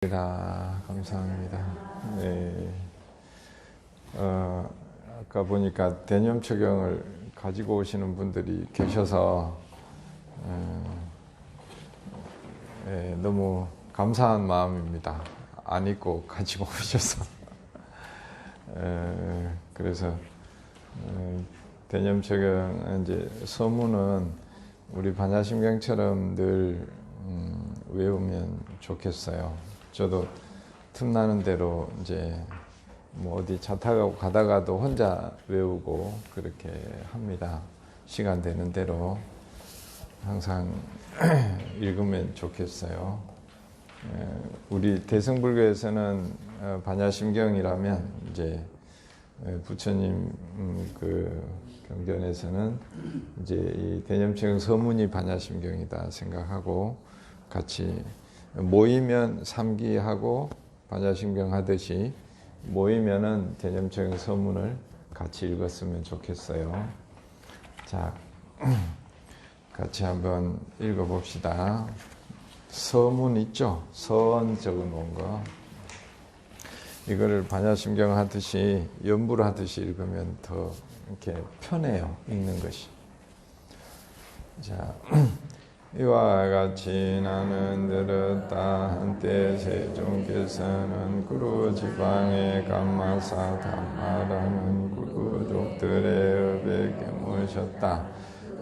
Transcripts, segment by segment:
감사합니다. 네. 아까 보니까 대념초경을 가지고 오시는 분들이 계셔서 너무 감사한 마음입니다. 안 입고 가지고 오셔서. 그래서 대념초경 이제 서문은 우리 반야심경처럼 늘 외우면 좋겠어요. 저도 틈나는 대로 이제 뭐 어디 차 타고 가다가도 혼자 외우고 그렇게 합니다. 시간 되는 대로 항상 읽으면 좋겠어요. 우리 대승불교에서는 반야심경이라면 이제 부처님 그 경전에서는 이제 이 대념초경 서문이 반야심경이다 생각하고 같이 모이면 삼기하고 반야심경 하듯이 모이면은 대념초경 서문을 같이 읽었으면 좋겠어요. 자, 같이 한번 읽어봅시다. 서문 있죠? 서원 적어 놓은 거. 이거를 반야심경 하듯이 연부를 하듯이 읽으면 더 이렇게 편해요. 읽는 것이. 자, 이와 같이 나는 들었다. 한때 세종께서는 구루지방에 감마사 담마라는 구루족들의 업에 깨무셨다.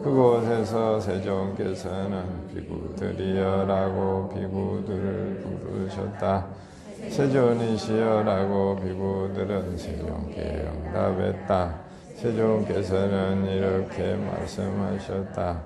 그곳에서 세종께서는 비구들이여라고 비구들을 부르셨다. 세존이시여라고 비구들은 세종께 응답했다. 세종께서는 이렇게 말씀하셨다.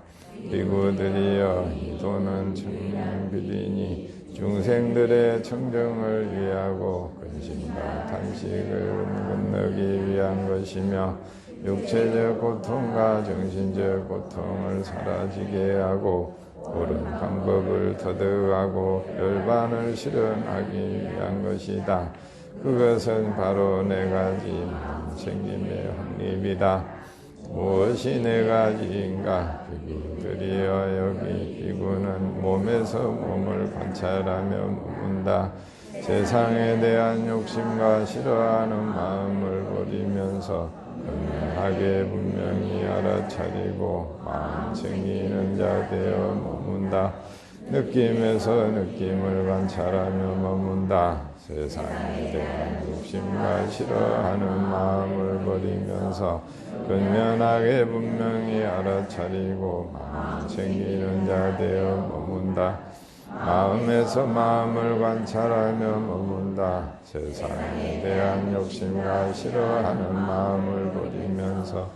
비구들이여 이도는 청명비리니 중생들의 청정을 위하고 근심과 탄식을 건너기 위한 것이며 육체적 고통과 정신적 고통을 사라지게 하고 옳은 방법을 터득하고 열반을 실현하기 위한 것이다. 그것은 바로 네 가지 생김의 확립이다. 무엇이 네 가지인가? 비구들이여 여기 비구는 몸에서 몸을 관찰하며 묻는다. 세상에 대한 욕심과 싫어하는 마음을 버리면서 분명하게 분명히 알아차리고 마음 챙기는 자 되어 머문다. 느낌에서 느낌을 관찰하며 머문다. 세상에 대한 욕심과 싫어하는 마음을 버리면서 근면하게 분명히 알아차리고 마음 챙기는 자 되어 머문다. 마음에서 마음을 관찰하며 머문다. 세상에 대한 욕심과 싫어하는 마음을 버리면서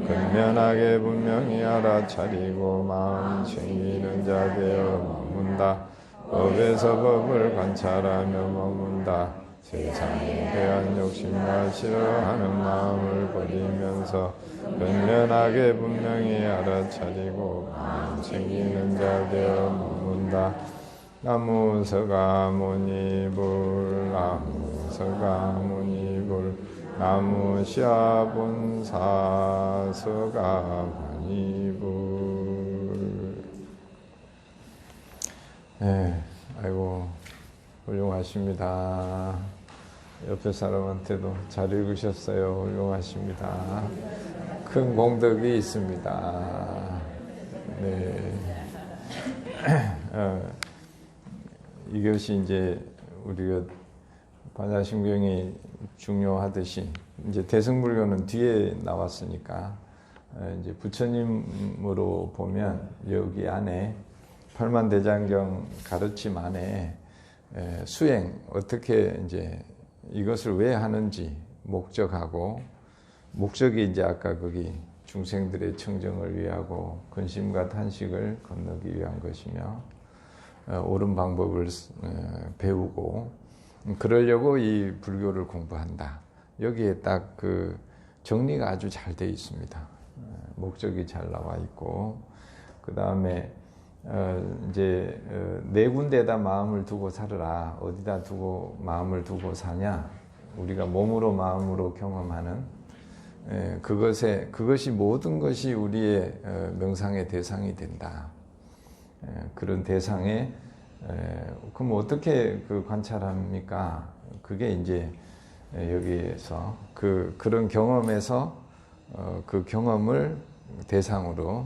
근면하게 분명히 알아차리고 마음 챙기는 자 되어 머문다. 법에서 법을 관찰하며 머문다. 세상에 대한 욕심과 싫어하는 마음을 버리면서 근면하게 분명히 알아차리고 마음 챙기는 자 되어 머문다. 나무 서가모니불 나무 서가모니불 나무 시아본사 서가모니불. 네, 아이고 훌륭하십니다. 옆에 사람한테도 잘 읽으셨어요. 훌륭하십니다. 큰 공덕이 있습니다. 네. 이것이 이제 우리가 반야심경이 중요하듯이 이제 대승불교는 뒤에 나왔으니까 이제 부처님으로 보면 여기 안에 팔만대장경 가르침 안에 수행 어떻게 이제 이것을 왜 하는지 목적하고 목적이 이제 아까 거기 중생들의 청정을 위하고 근심과 탄식을 건너기 위한 것이며 옳은 방법을 배우고 그러려고 이 불교를 공부한다. 여기에 딱 그 정리가 아주 잘 되어 있습니다. 목적이 잘 나와 있고 그 다음에 이제 네 군데에다 마음을 두고 살으라. 어디다 두고 마음을 두고 사냐? 우리가 몸으로 마음으로 경험하는 그것이 모든 것이 우리의 명상의 대상이 된다. 그런 대상에 그럼 어떻게 그 관찰합니까? 그게 이제 여기에서 그런 경험에서 그 경험을 대상으로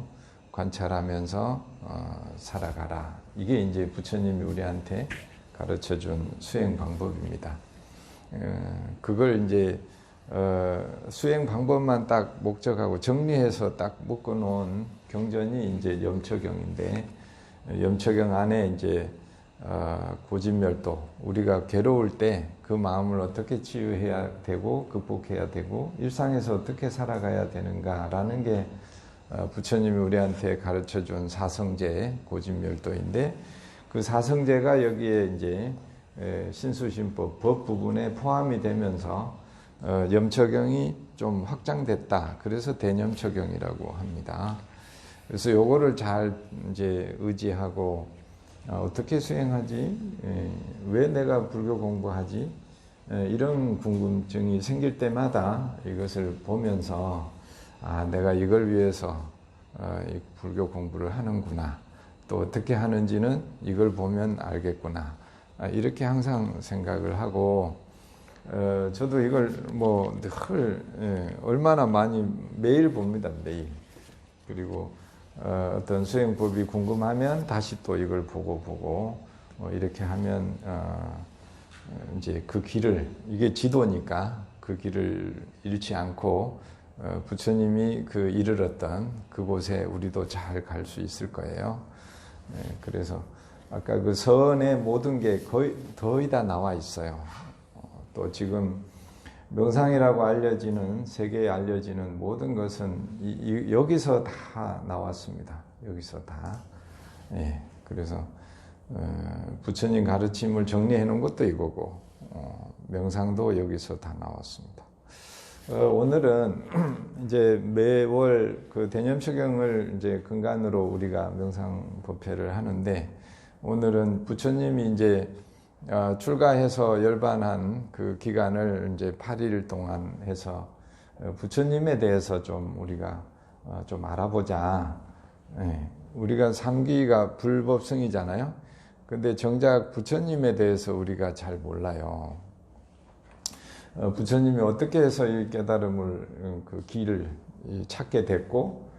관찰하면서 살아가라. 이게 이제 부처님이 우리한테 가르쳐준 수행 방법입니다. 그걸 이제 수행 방법만 딱 목적하고 정리해서 딱 묶어놓은 경전이 이제 염처경인데, 염처경 안에 이제 고진멸도, 우리가 괴로울 때 그 마음을 어떻게 치유해야 되고 극복해야 되고 일상에서 어떻게 살아가야 되는가라는 게 부처님이 우리한테 가르쳐준 사성제 고진멸도인데, 그 사성제가 여기에 이제 신수신법 법 부분에 포함이 되면서 염처경이 좀 확장됐다. 그래서 대념처경이라고 합니다. 그래서 요거를 잘 이제 의지하고 어떻게 수행하지? 왜 내가 불교 공부하지? 이런 궁금증이 생길 때마다 이것을 보면서 내가 이걸 위해서 이 불교 공부를 하는구나. 또 어떻게 하는지는 이걸 보면 알겠구나. 이렇게 항상 생각을 하고, 저도 이걸 늘 얼마나 많이 매일 봅니다. 매일. 그리고 어떤 수행법이 궁금하면 다시 또 이걸 보고 이렇게 하면 이제 그 길을, 이게 지도니까 그 길을 잃지 않고 부처님이 그 이르렀던 그곳에 우리도 잘 갈 수 있을 거예요. 그래서 아까 그 서원에 모든 게 거의 다 나와 있어요. 또 지금 명상이라고 알려지는, 세계에 알려지는 모든 것은 여기서 다 나왔습니다. 여기서 다. 그래서 부처님 가르침을 정리해 놓은 것도 이거고, 명상도 여기서 다 나왔습니다. 오늘은 이제 매월 그 대념처경을 이제 근간으로 우리가 명상 법회를 하는데, 오늘은 부처님이 이제 출가해서 열반한 그 기간을 이제 8일 동안 해서 부처님에 대해서 좀 우리가 좀 알아보자. 우리가 3기가 불법성이잖아요. 근데 정작 부처님에 대해서 우리가 잘 몰라요. 부처님이 어떻게 해서 이 깨달음을, 그 길을 찾게 됐고,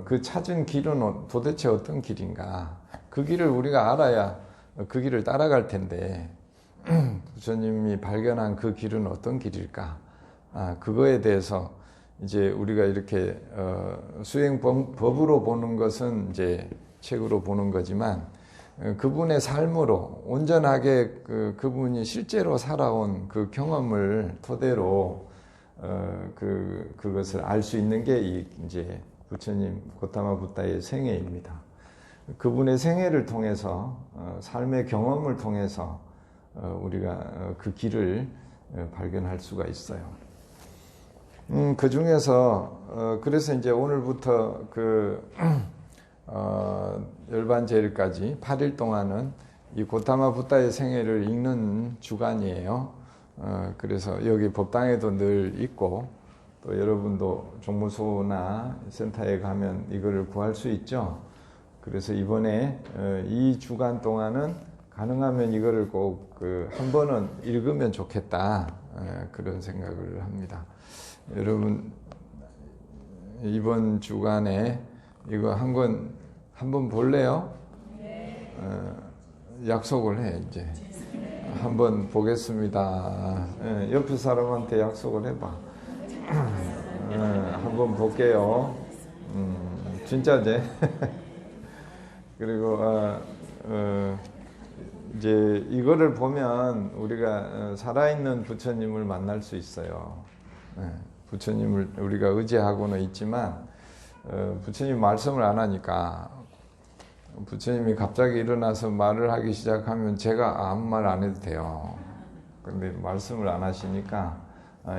그 찾은 길은 도대체 어떤 길인가. 그 길을 우리가 알아야 그 길을 따라갈 텐데, 부처님이 발견한 그 길은 어떤 길일까? 그거에 대해서 이제 우리가 이렇게 수행법으로 보는 것은 이제 책으로 보는 거지만, 그분의 삶으로 온전하게 그분이 실제로 살아온 그 경험을 토대로 그것을 알 수 있는 게 이제 부처님 고타마 붓다의 생애입니다. 그분의 생애를 통해서, 삶의 경험을 통해서 우리가 그 길을 발견할 수가 있어요. 그 중에서 그래서 이제 오늘부터 열반제일까지 8일 동안은 이 고타마 붓다의 생애를 읽는 주간이에요. 그래서 여기 법당에도 늘 있고, 또 여러분도 종무소나 센터에 가면 이거를 구할 수 있죠. 그래서 이번에 이 주간 동안은 가능하면 이거를 꼭 한 번은 읽으면 좋겠다, 그런 생각을 합니다. 여러분 이번 주간에 이거 한 번 볼래요? 약속을 해. 이제 한번 보겠습니다. 옆에 사람한테 약속을 해봐. 한번 볼게요. 진짜지? 그리고 이제 이거를 보면 우리가 살아있는 부처님을 만날 수 있어요. 부처님을 우리가 의지하고는 있지만 부처님 말씀을 안 하니까, 부처님이 갑자기 일어나서 말을 하기 시작하면 제가 아무 말 안 해도 돼요. 근데 말씀을 안 하시니까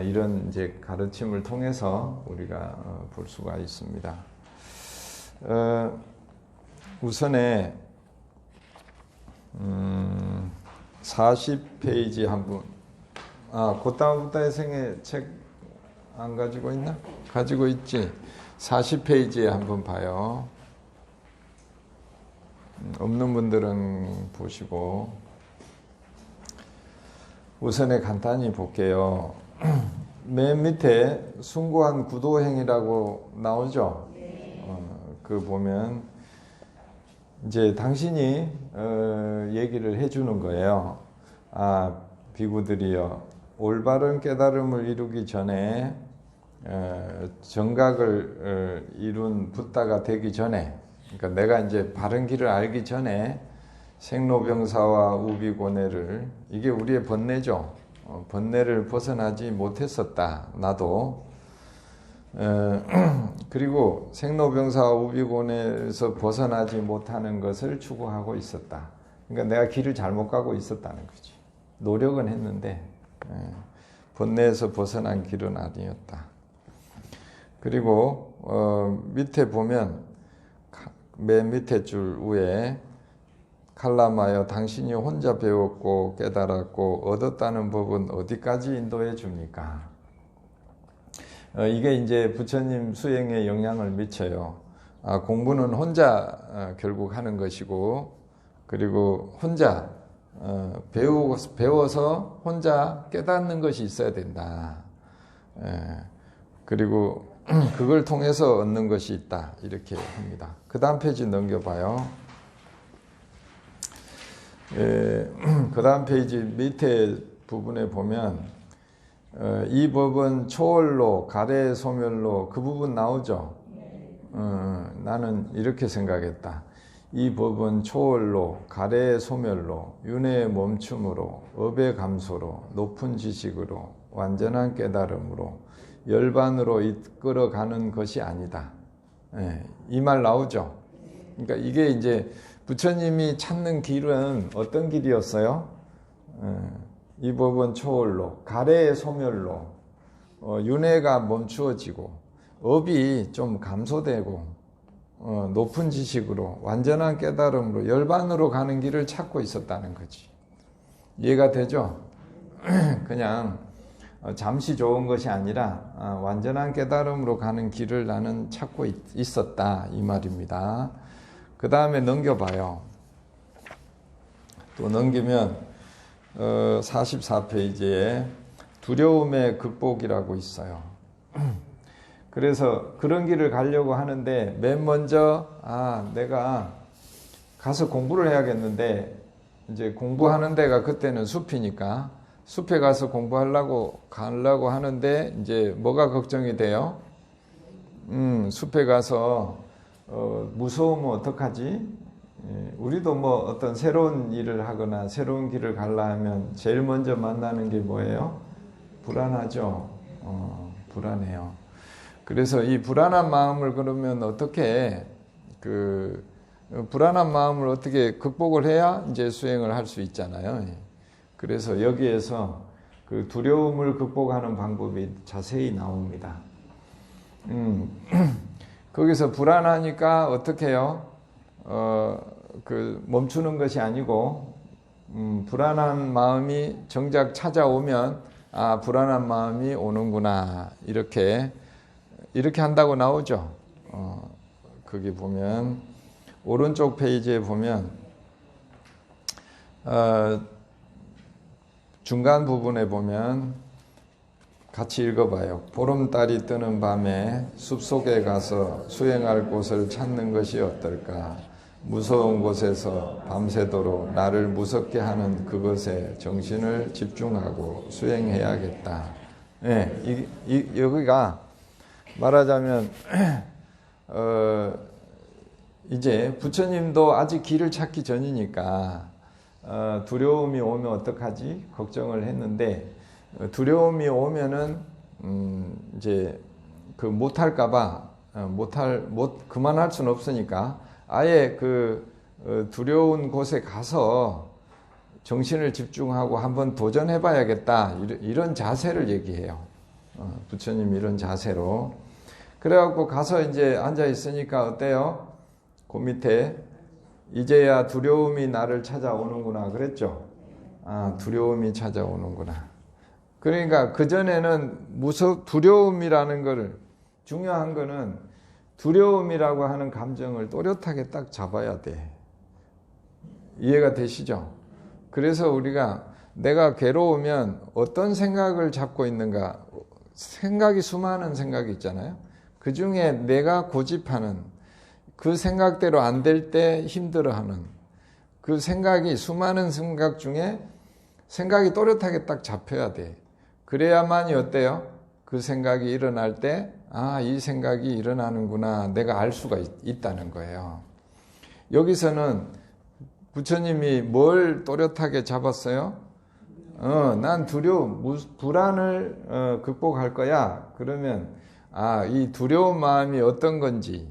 이런 이제 가르침을 통해서 우리가 볼 수가 있습니다. 우선에 40페이지 한 분. 고타마 붓다의 생애 책 안 가지고 있나? 가지고 있지. 40페이지에 한번 봐요. 없는 분들은 보시고 우선에 간단히 볼게요. 맨 밑에 숭고한 구도행이라고 나오죠. 그 보면 이제 당신이 얘기를 해주는 거예요. 아, 비구들이여, 올바른 깨달음을 이루기 전에 정각을 이룬 붓다가 되기 전에, 그러니까 내가 이제 바른 길을 알기 전에 생로병사와 우비고뇌를, 이게 우리의 번뇌죠. 번뇌를 벗어나지 못했었다, 나도. 그리고 생로병사와 우비고뇌에서 벗어나지 못하는 것을 추구하고 있었다. 그러니까 내가 길을 잘못 가고 있었다는 거지. 노력은 했는데 번뇌에서 벗어난 길은 아니었다. 그리고 밑에 보면 맨 밑에 줄 위에 칼람하여 당신이 혼자 배웠고 깨달았고 얻었다는 법은 어디까지 인도해 줍니까? 이게 이제 부처님 수행에 영향을 미쳐요. 공부는 혼자 결국 하는 것이고, 그리고 혼자 배워서 혼자 깨닫는 것이 있어야 된다. 그리고 그걸 통해서 얻는 것이 있다, 이렇게 합니다. 그 다음 페이지 넘겨봐요. 그 다음 페이지 밑에 부분에 보면 이 법은 초월로 가래 소멸로, 그 부분 나오죠. 나는 이렇게 생각했다. 이 법은 초월로 가래 소멸로 윤회의 멈춤으로 업의 감소로 높은 지식으로 완전한 깨달음으로 열반으로 이끌어가는 것이 아니다. 이 말 나오죠. 그러니까 이게 이제 부처님이 찾는 길은 어떤 길이었어요? 이 법은 초월로, 가래의 소멸로, 윤회가 멈추어지고, 업이 좀 감소되고, 높은 지식으로, 완전한 깨달음으로, 열반으로 가는 길을 찾고 있었다는 거지. 이해가 되죠? 그냥 잠시 좋은 것이 아니라 완전한 깨달음으로 가는 길을 나는 찾고 있었다, 이 말입니다. 그 다음에 넘겨봐요. 또 넘기면 44페이지에 두려움의 극복이라고 있어요. 그래서 그런 길을 가려고 하는데 맨 먼저 내가 가서 공부를 해야겠는데, 이제 공부하는 데가 그때는 숲이니까 숲에 가서 공부하려고 하는데 이제 뭐가 걱정이 돼요? 숲에 가서 무서우면 어떡하지? 우리도 뭐 어떤 새로운 일을 하거나 새로운 길을 가려면 제일 먼저 만나는 게 뭐예요? 불안하죠. 불안해요. 그래서 이 불안한 마음을 그러면 어떻게 불안한 마음을 어떻게 극복을 해야 이제 수행을 할 수 있잖아요. 그래서 여기에서 그 두려움을 극복하는 방법이 자세히 나옵니다. 거기서 불안하니까 어떻게 해요? 멈추는 것이 아니고, 불안한 마음이 정작 찾아오면, 불안한 마음이 오는구나. 이렇게 한다고 나오죠. 거기 보면, 오른쪽 페이지에 보면, 중간 부분에 보면, 같이 읽어봐요. 보름달이 뜨는 밤에 숲속에 가서 수행할 곳을 찾는 것이 어떨까? 무서운 곳에서 밤새도록 나를 무섭게 하는 그것에 정신을 집중하고 수행해야겠다. 여기가 말하자면 이제 부처님도 아직 길을 찾기 전이니까 두려움이 오면 어떡하지? 걱정을 했는데, 두려움이 오면은 이제 못할까봐 그만할 수는 없으니까 아예 두려운 곳에 가서 정신을 집중하고 한번 도전해봐야겠다, 이런 자세를 얘기해요. 부처님 이런 자세로. 그래갖고 가서 이제 앉아 있으니까 어때요? 그 밑에 이제야 두려움이 나를 찾아오는구나 그랬죠. 두려움이 찾아오는구나. 그러니까 그전에는 두려움이라는 거를, 중요한 거는 두려움이라고 하는 감정을 또렷하게 딱 잡아야 돼. 이해가 되시죠? 그래서 우리가 내가 괴로우면 어떤 생각을 잡고 있는가, 생각이 수많은 생각이 있잖아요. 그 중에 내가 고집하는, 그 생각대로 안 될 때 힘들어하는 그 생각이, 수많은 생각 중에 생각이 또렷하게 딱 잡혀야 돼. 그래야만이 어때요? 그 생각이 일어날 때 이 생각이 일어나는구나, 내가 알 수가 있다는 거예요. 여기서는 부처님이 뭘 또렷하게 잡았어요? 난 불안을 극복할 거야. 그러면 이 두려운 마음이 어떤 건지,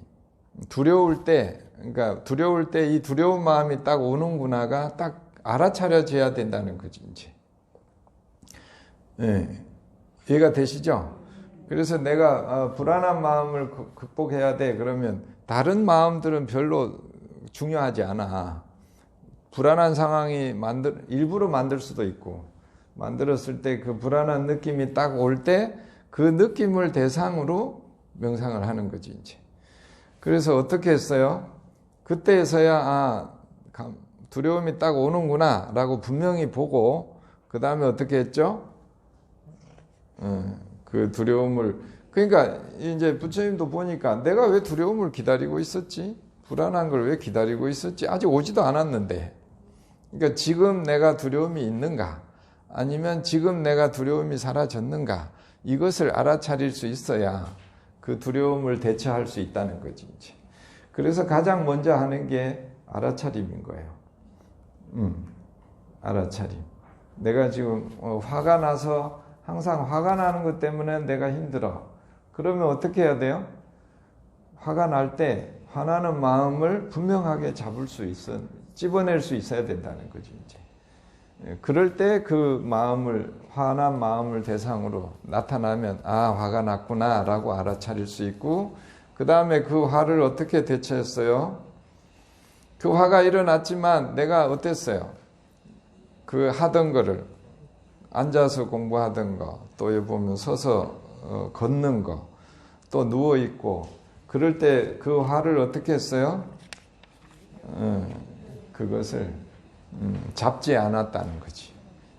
두려울 때 이 두려운 마음이 딱 오는구나가 딱 알아차려져야 된다는 거지, 이제. 네. 이해가 되시죠? 그래서 내가 불안한 마음을 극복해야 돼. 그러면 다른 마음들은 별로 중요하지 않아. 불안한 상황이 일부러 만들 수도 있고, 만들었을 때 그 불안한 느낌이 딱 올 때 그 느낌을 대상으로 명상을 하는 거지, 이제. 그래서 어떻게 했어요? 그때서야 두려움이 딱 오는구나 라고 분명히 보고, 그 다음에 어떻게 했죠? 그 두려움을, 그러니까 이제 부처님도 보니까 내가 왜 두려움을 기다리고 있었지? 불안한 걸 왜 기다리고 있었지? 아직 오지도 않았는데. 그러니까 지금 내가 두려움이 있는가? 아니면 지금 내가 두려움이 사라졌는가? 이것을 알아차릴 수 있어야 그 두려움을 대처할 수 있다는 거지, 이제. 그래서 가장 먼저 하는 게 알아차림인 거예요. 알아차림. 내가 지금 화가 나서, 항상 화가 나는 것 때문에 내가 힘들어. 그러면 어떻게 해야 돼요? 화가 날 때 화나는 마음을 분명하게 찝어낼 수 있어야 된다는 거죠, 이제. 그럴 때 그 화난 마음을 대상으로 나타나면 화가 났구나 라고 알아차릴 수 있고, 그 다음에 그 화를 어떻게 대처했어요? 그 화가 일어났지만 내가 어땠어요? 그 하던 거를, 앉아서 공부하던 거, 또 여기 보면 서서 걷는 거, 또 누워있고, 그럴 때 그 화를 어떻게 했어요? 그것을 잡지 않았다는 거지.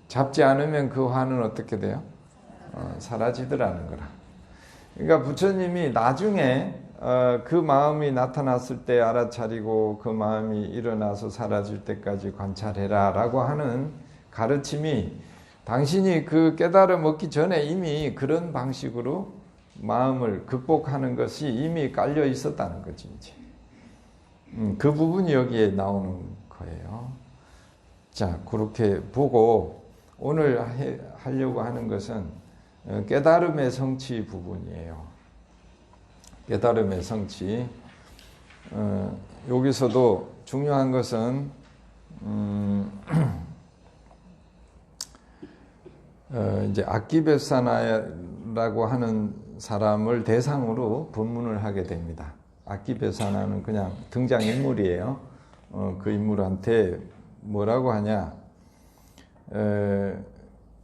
잡지 않으면 그 화는 어떻게 돼요? 사라지더라는 거라. 그러니까 부처님이 나중에 그 마음이 나타났을 때 알아차리고 그 마음이 일어나서 사라질 때까지 관찰해라 라고 하는 가르침이, 당신이 그 깨달음 얻기 전에 이미 그런 방식으로 마음을 극복하는 것이 이미 깔려 있었다는 거지, 이제. 그 부분이 여기에 나오는 거예요. 자, 그렇게 보고 오늘 하려고 하는 것은 깨달음의 성취 부분이에요. 깨달음의 성취. 여기서도 중요한 것은 이제 아키베사나라고 하는 사람을 대상으로 법문을 하게 됩니다. 아키베사나는 그냥 등장인물이에요. 그 인물한테 뭐라고 하냐?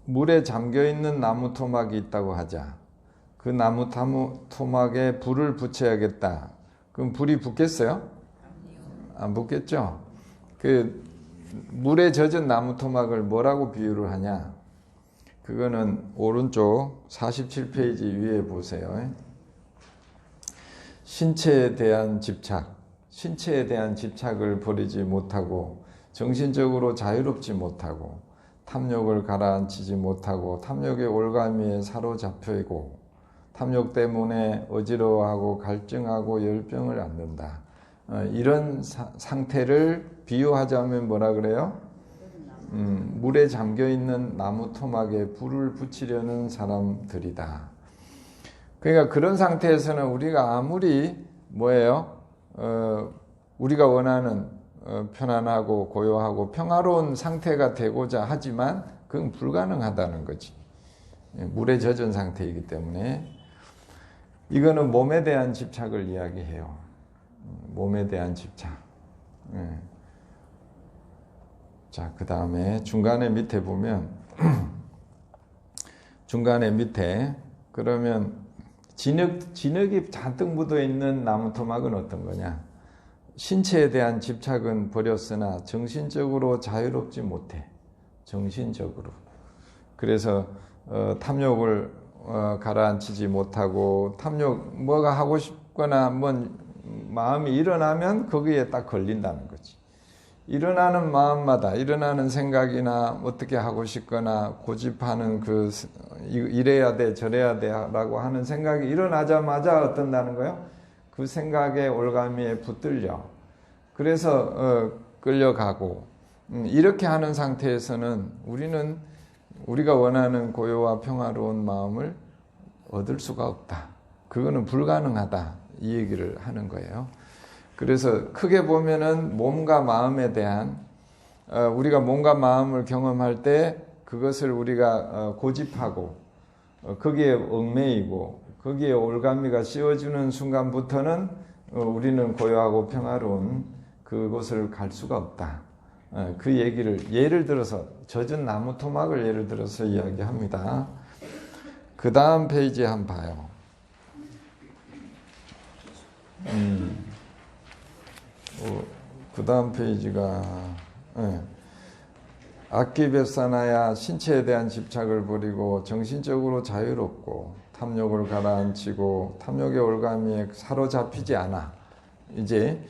물에 잠겨있는 나무 토막이 있다고 하자. 그 나무 토막에 불을 붙여야겠다. 그럼 불이 붙겠어요? 안 붙겠죠? 그 물에 젖은 나무 토막을 뭐라고 비유를 하냐? 그거는 오른쪽 47페이지 위에 보세요. 신체에 대한 집착을 버리지 못하고, 정신적으로 자유롭지 못하고, 탐욕을 가라앉히지 못하고, 탐욕의 올가미에 사로잡혀있고, 탐욕 때문에 어지러워하고 갈증하고 열병을 앓는다. 이런 상태를 비유하자면 뭐라 그래요? 물에 잠겨있는 나무 토막에 불을 붙이려는 사람들이다. 그러니까 그런 상태에서는 우리가 아무리 우리가 원하는 편안하고 고요하고 평화로운 상태가 되고자 하지만 그건 불가능하다는 거지. 물에 젖은 상태이기 때문에. 이거는 몸에 대한 집착을 이야기해요. 몸에 대한 집착. 자, 그 다음에 중간에 밑에 보면 중간에 밑에 그러면 진흙이 잔뜩 묻어 있는 나무 토막은 어떤 거냐? 신체에 대한 집착은 버렸으나 정신적으로 자유롭지 못해. 정신적으로. 그래서 탐욕을 가라앉히지 못하고 탐욕 뭐가 하고 싶거나 뭔 마음이 일어나면 거기에 딱 걸린다는 거지. 일어나는 마음마다 일어나는 생각이나 어떻게 하고 싶거나 고집하는 그 이래야 돼 저래야 돼라고 하는 생각이 일어나자마자 어떤다는 거예요? 그 생각의 올가미에 붙들려. 그래서 끌려가고 이렇게 하는 상태에서는 우리가 원하는 고요와 평화로운 마음을 얻을 수가 없다. 그거는 불가능하다. 이 얘기를 하는 거예요. 그래서 크게 보면은 몸과 마음에 대한 우리가 몸과 마음을 경험할 때 그것을 우리가 고집하고 거기에 얽매이고 거기에 올가미가 씌워주는 순간부터는 우리는 고요하고 평화로운 그곳을 갈 수가 없다. 그 얘기를 예를 들어서 젖은 나무 토막을 예를 들어서 이야기합니다. 그 다음 페이지에 한번 봐요. 그 다음 페이지가 악기별사나야 신체에 대한 집착을 버리고 정신적으로 자유롭고 탐욕을 가라앉히고 탐욕의 올가미에 사로잡히지 않아. 이제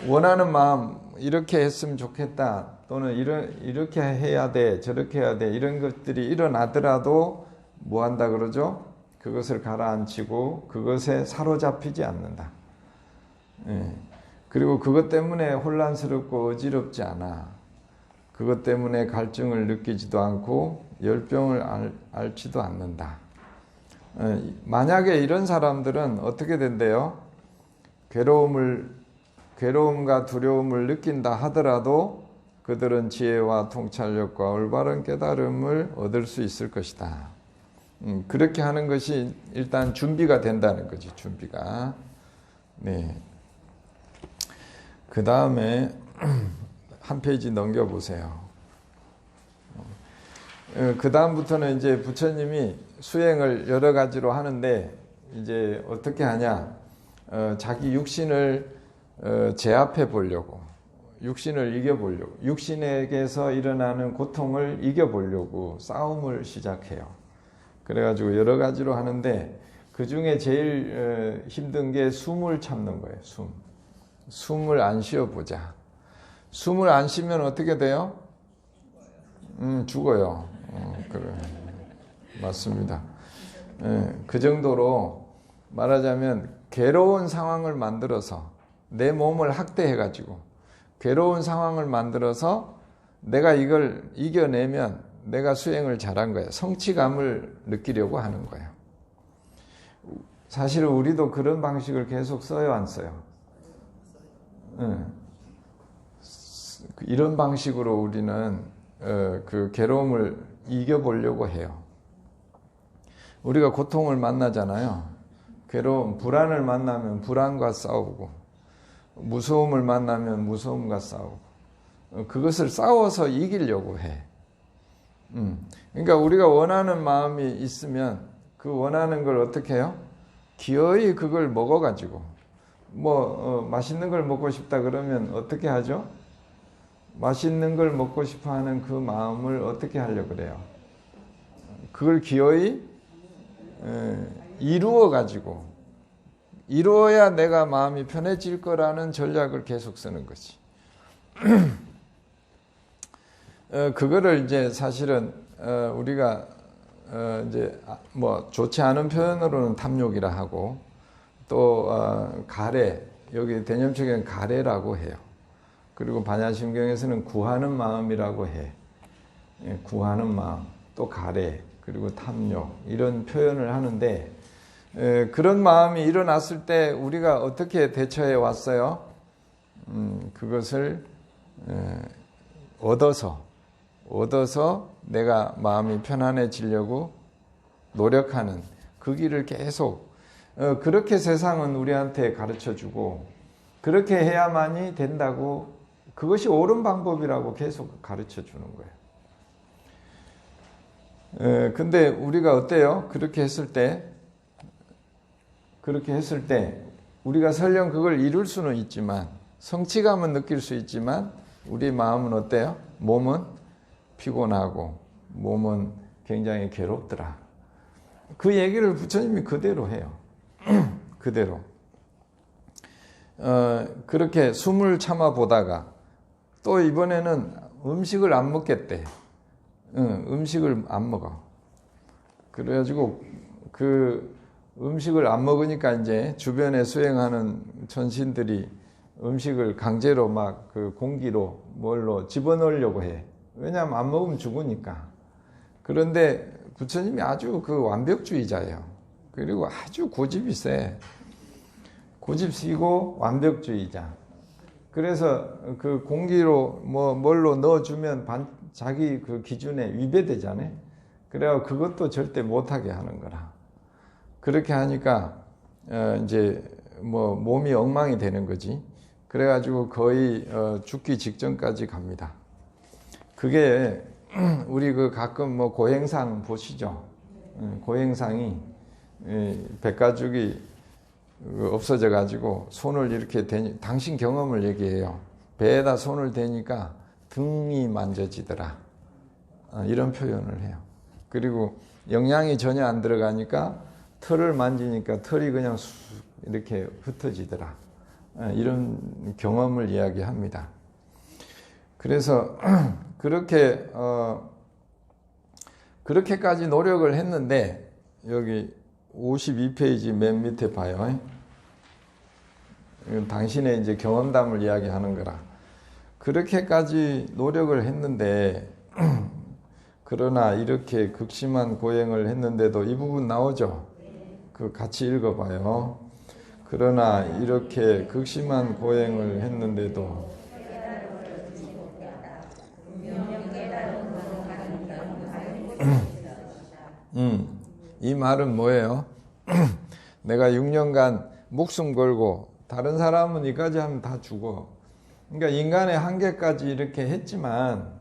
원하는 마음 이렇게 했으면 좋겠다 또는 이렇게 해야 돼 저렇게 해야 돼 이런 것들이 일어나더라도 뭐 한다 그러죠? 그것을 가라앉히고 그것에 사로잡히지 않는다. 그리고 그것 때문에 혼란스럽고 어지럽지 않아. 그것 때문에 갈증을 느끼지도 않고 열병을 앓지도 않는다. 만약에 이런 사람들은 어떻게 된대요? 괴로움과 두려움을 느낀다 하더라도 그들은 지혜와 통찰력과 올바른 깨달음을 얻을 수 있을 것이다. 그렇게 하는 것이 일단 준비가 된다는 거지. 준비가. 네. 그 다음에 한 페이지 넘겨보세요. 그 다음부터는 이제 부처님이 수행을 여러 가지로 하는데 이제 어떻게 하냐? 자기 육신을 제압해 보려고, 육신을 이겨보려고, 육신에게서 일어나는 고통을 이겨보려고 싸움을 시작해요. 그래가지고 여러 가지로 하는데 그 중에 제일 힘든 게 숨을 참는 거예요. 숨을 안 쉬어보자. 숨을 안 쉬면 어떻게 돼요? 죽어요. 그래. 맞습니다. 그 정도로 말하자면 괴로운 상황을 만들어서 내 몸을 학대해가지고 괴로운 상황을 만들어서 내가 이걸 이겨내면 내가 수행을 잘한 거야. 성취감을 느끼려고 하는 거예요. 사실 우리도 그런 방식을 계속 써요, 안 써요? 이런 방식으로 우리는 그 괴로움을 이겨보려고 해요. 우리가 고통을 만나잖아요. 괴로움, 불안을 만나면 불안과 싸우고 무서움을 만나면 무서움과 싸우고 그것을 싸워서 이기려고 해. 그러니까 우리가 원하는 마음이 있으면 그 원하는 걸 어떻게 해요? 기어이 그걸 먹어가지고 맛있는 걸 먹고 싶다 그러면 어떻게 하죠? 맛있는 걸 먹고 싶어하는 그 마음을 어떻게 하려고 그래요? 그걸 기어이 이루어가지고 이루어야 내가 마음이 편해질 거라는 전략을 계속 쓰는 거지. 그거를 이제 사실은 우리가 이제 좋지 않은 표현으로는 탐욕이라 하고 또 가래, 여기 대념책에는 가래라고 해요. 그리고 반야심경에서는 구하는 마음이라고 해. 구하는 마음, 또 가래, 그리고 탐욕 이런 표현을 하는데 그런 마음이 일어났을 때 우리가 어떻게 대처해 왔어요? 그것을 얻어서 내가 마음이 편안해지려고 노력하는 그 길을 계속 그렇게 세상은 우리한테 가르쳐주고 그렇게 해야만이 된다고 그것이 옳은 방법이라고 계속 가르쳐주는 거예요. 근데 우리가 어때요? 그렇게 했을 때 우리가 설령 그걸 이룰 수는 있지만 성취감은 느낄 수 있지만 우리 마음은 어때요? 몸은 피곤하고 몸은 굉장히 괴롭더라. 그 얘기를 부처님이 그대로 해요. 그대로. 그렇게 숨을 참아 보다가 또 이번에는 음식을 안 먹겠대. 음식을 안 먹어. 그래가지고 그 음식을 안 먹으니까 이제 주변에 수행하는 천신들이 음식을 강제로 막 그 공기로 뭘로 집어넣으려고 해. 왜냐하면 안 먹으면 죽으니까. 그런데 부처님이 아주 그 완벽주의자예요. 그리고 아주 고집이 세. 고집 세고 완벽주의자. 그래서 그 공기로 뭘로 넣어주면 자기 그 기준에 위배되잖아요. 그래서 그것도 절대 못하게 하는 거라. 그렇게 하니까 이제 몸이 엉망이 되는 거지. 그래가지고 거의 죽기 직전까지 갑니다. 그게 우리 그 가끔 고행상 보시죠. 고행상이 백가죽이 없어져 가지고 손을 이렇게 대니, 당신 경험을 얘기해요. 배에다 손을 대니까 등이 만져지더라. 이런 표현을 해요. 그리고 영양이 전혀 안 들어가니까 털을 만지니까 털이 그냥 이렇게 흩어지더라. 이런 경험을 이야기합니다. 그래서 그렇게까지 노력을 했는데 여기 52페이지 맨 밑에 봐요. 당신의 이제 경험담을 이야기하는 거라. 그렇게까지 노력을 했는데 그러나 이렇게 극심한 고행을 했는데도 이 부분 나오죠? 그 같이 읽어봐요. 그러나 이렇게 극심한 고행을 했는데도 이 말은 뭐예요? 내가 6년간 목숨 걸고 다른 사람은 이까지 하면 다 죽어. 그러니까 인간의 한계까지 이렇게 했지만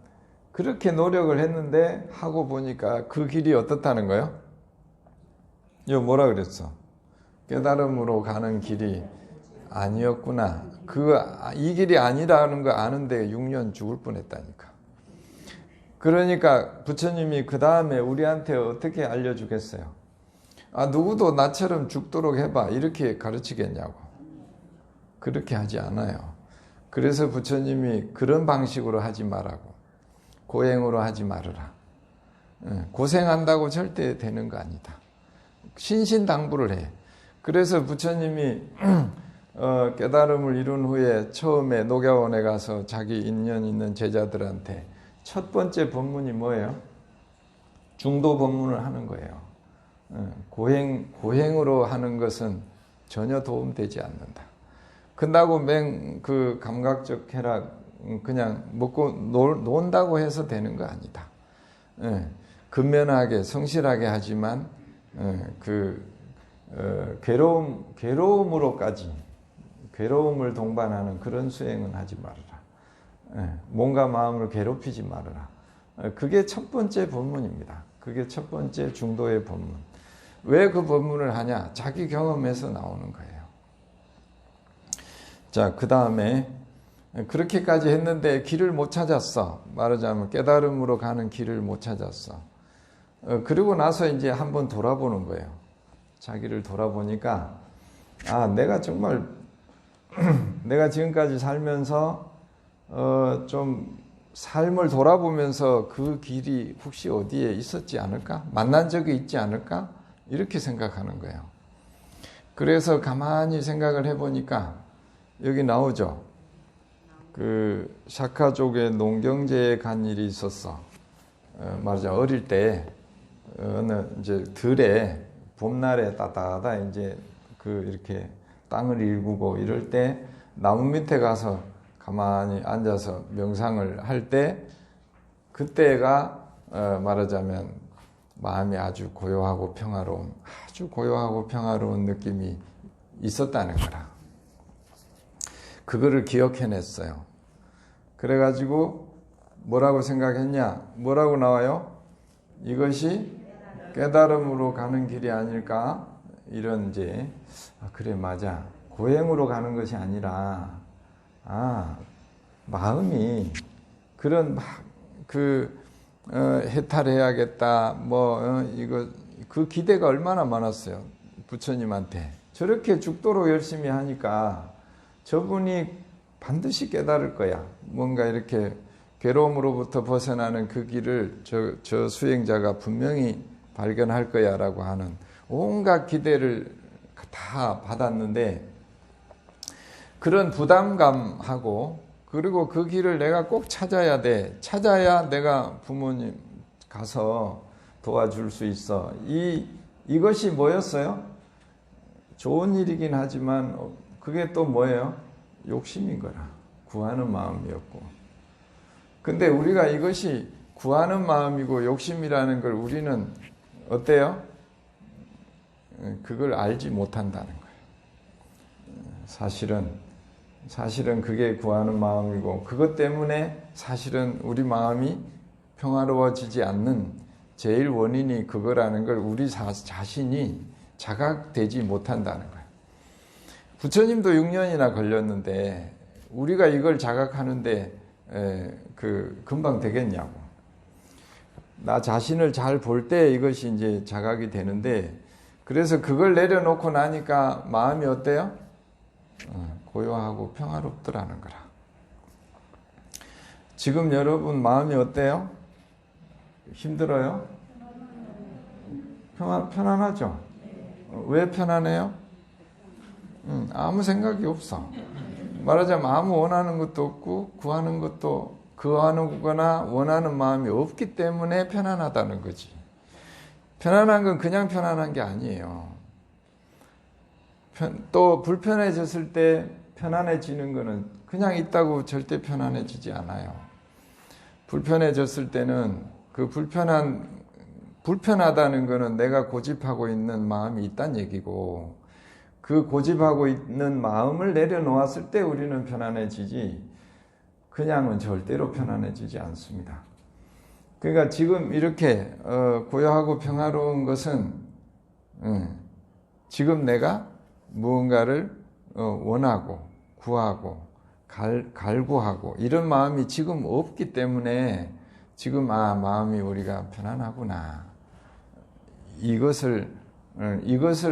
그렇게 노력을 했는데 하고 보니까 그 길이 어떻다는 거예요? 이거 뭐라 그랬어? 깨달음으로 가는 길이 아니었구나. 이 길이 아니라는 거 아는데 6년 죽을 뻔했다니까. 그러니까 부처님이 그 다음에 우리한테 어떻게 알려주겠어요? 누구도 나처럼 죽도록 해봐. 이렇게 가르치겠냐고. 그렇게 하지 않아요. 그래서 부처님이 그런 방식으로 하지 말라고. 고행으로 하지 말으라. 고생한다고 절대 되는 거 아니다. 신신당부를 해. 그래서 부처님이 깨달음을 이룬 후에 처음에 녹야원에 가서 자기 인연 있는 제자들한테 첫 번째 법문이 뭐예요? 중도 법문을 하는 거예요. 고행으로 하는 것은 전혀 도움되지 않는다. 끝나고 그 감각적 쾌락 그냥 먹고 논다고 해서 되는 거 아니다. 근면하게 성실하게 하지만 괴로움으로까지 괴로움을 동반하는 그런 수행은 하지 말아라. 몸과 마음을 괴롭히지 말아라. 그게 첫 번째 법문입니다. 그게 첫 번째 중도의 법문. 왜 그 법문을 하냐? 자기 경험에서 나오는 거예요. 자, 그 다음에 그렇게까지 했는데 길을 못 찾았어. 말하자면 깨달음으로 가는 길을 못 찾았어. 그리고 나서 이제 한번 돌아보는 거예요. 자기를 돌아보니까 내가 정말 내가 지금까지 살면서 좀 삶을 돌아보면서 그 길이 혹시 어디에 있었지 않을까? 만난 적이 있지 않을까? 이렇게 생각하는 거예요. 그래서 가만히 생각을 해보니까 여기 나오죠. 그 샤카족의 농경제에 간 일이 있었어. 말하자면 어릴 때 어느 이제 들에 봄날에 따다다 이제 이렇게 땅을 일구고 이럴 때 나무 밑에 가서 가만히 앉아서 명상을 할 때 그때가 말하자면 마음이 아주 고요하고 평화로운 느낌이 있었다는 거라. 그거를 기억해냈어요. 그래가지고 뭐라고 생각했냐? 뭐라고 나와요? 이것이 깨달음으로 가는 길이 아닐까? 이런 이제 그래 맞아. 고행으로 가는 것이 아니라 마음이 그런 해탈해야겠다 이거 그 기대가 얼마나 많았어요. 부처님한테 저렇게 죽도록 열심히 하니까 저분이 반드시 깨달을 거야. 뭔가 이렇게 괴로움으로부터 벗어나는 그 길을 저 수행자가 분명히 발견할 거야 라고 하는 온갖 기대를 다 받았는데, 그런 부담감하고 그리고 그 길을 내가 꼭 찾아야 돼. 찾아야 내가 부모님 가서 도와줄 수 있어. 이것이 뭐였어요? 좋은 일이긴 하지만 그게 또 뭐예요? 욕심인 거라. 구하는 마음이었고. 근데 우리가 이것이 구하는 마음이고 욕심이라는 걸 우리는 어때요? 그걸 알지 못한다는 거예요. 사실은 그게 구하는 마음이고, 그것 때문에 사실은 우리 마음이 평화로워지지 않는 제일 원인이 그거라는 걸 우리 자신이 자각되지 못한다는 거예요. 부처님도 6년이나 걸렸는데 우리가 이걸 자각하는데 금방 되겠냐고. 나 자신을 잘 볼 때 이것이 이제 자각이 되는데, 그래서 그걸 내려놓고 나니까 마음이 어때요? 고요하고 평화롭더라는 거라. 지금 여러분 마음이 어때요? 힘들어요? 편안하죠? 왜 편안해요? 아무 생각이 없어. 말하자면 아무 원하는 것도 없고 구하는 것도, 구하거나 원하는 마음이 없기 때문에 편안하다는 거지. 편안한 건 그냥 편안한 게 아니에요. 또 불편해졌을 때 편안해지는 거는 그냥 있다고 절대 편안해지지 않아요. 불편해졌을 때는 그 불편하다는 거는 내가 고집하고 있는 마음이 있다는 얘기고, 그 고집하고 있는 마음을 내려놓았을 때 우리는 편안해지지, 그냥은 절대로 편안해지지 않습니다. 그러니까 지금 이렇게 고요하고 평화로운 것은 지금 내가 무언가를 원하고 구하고 갈구하고 이런 마음이 지금 없기 때문에 지금 마음이 우리가 편안하구나, 이것을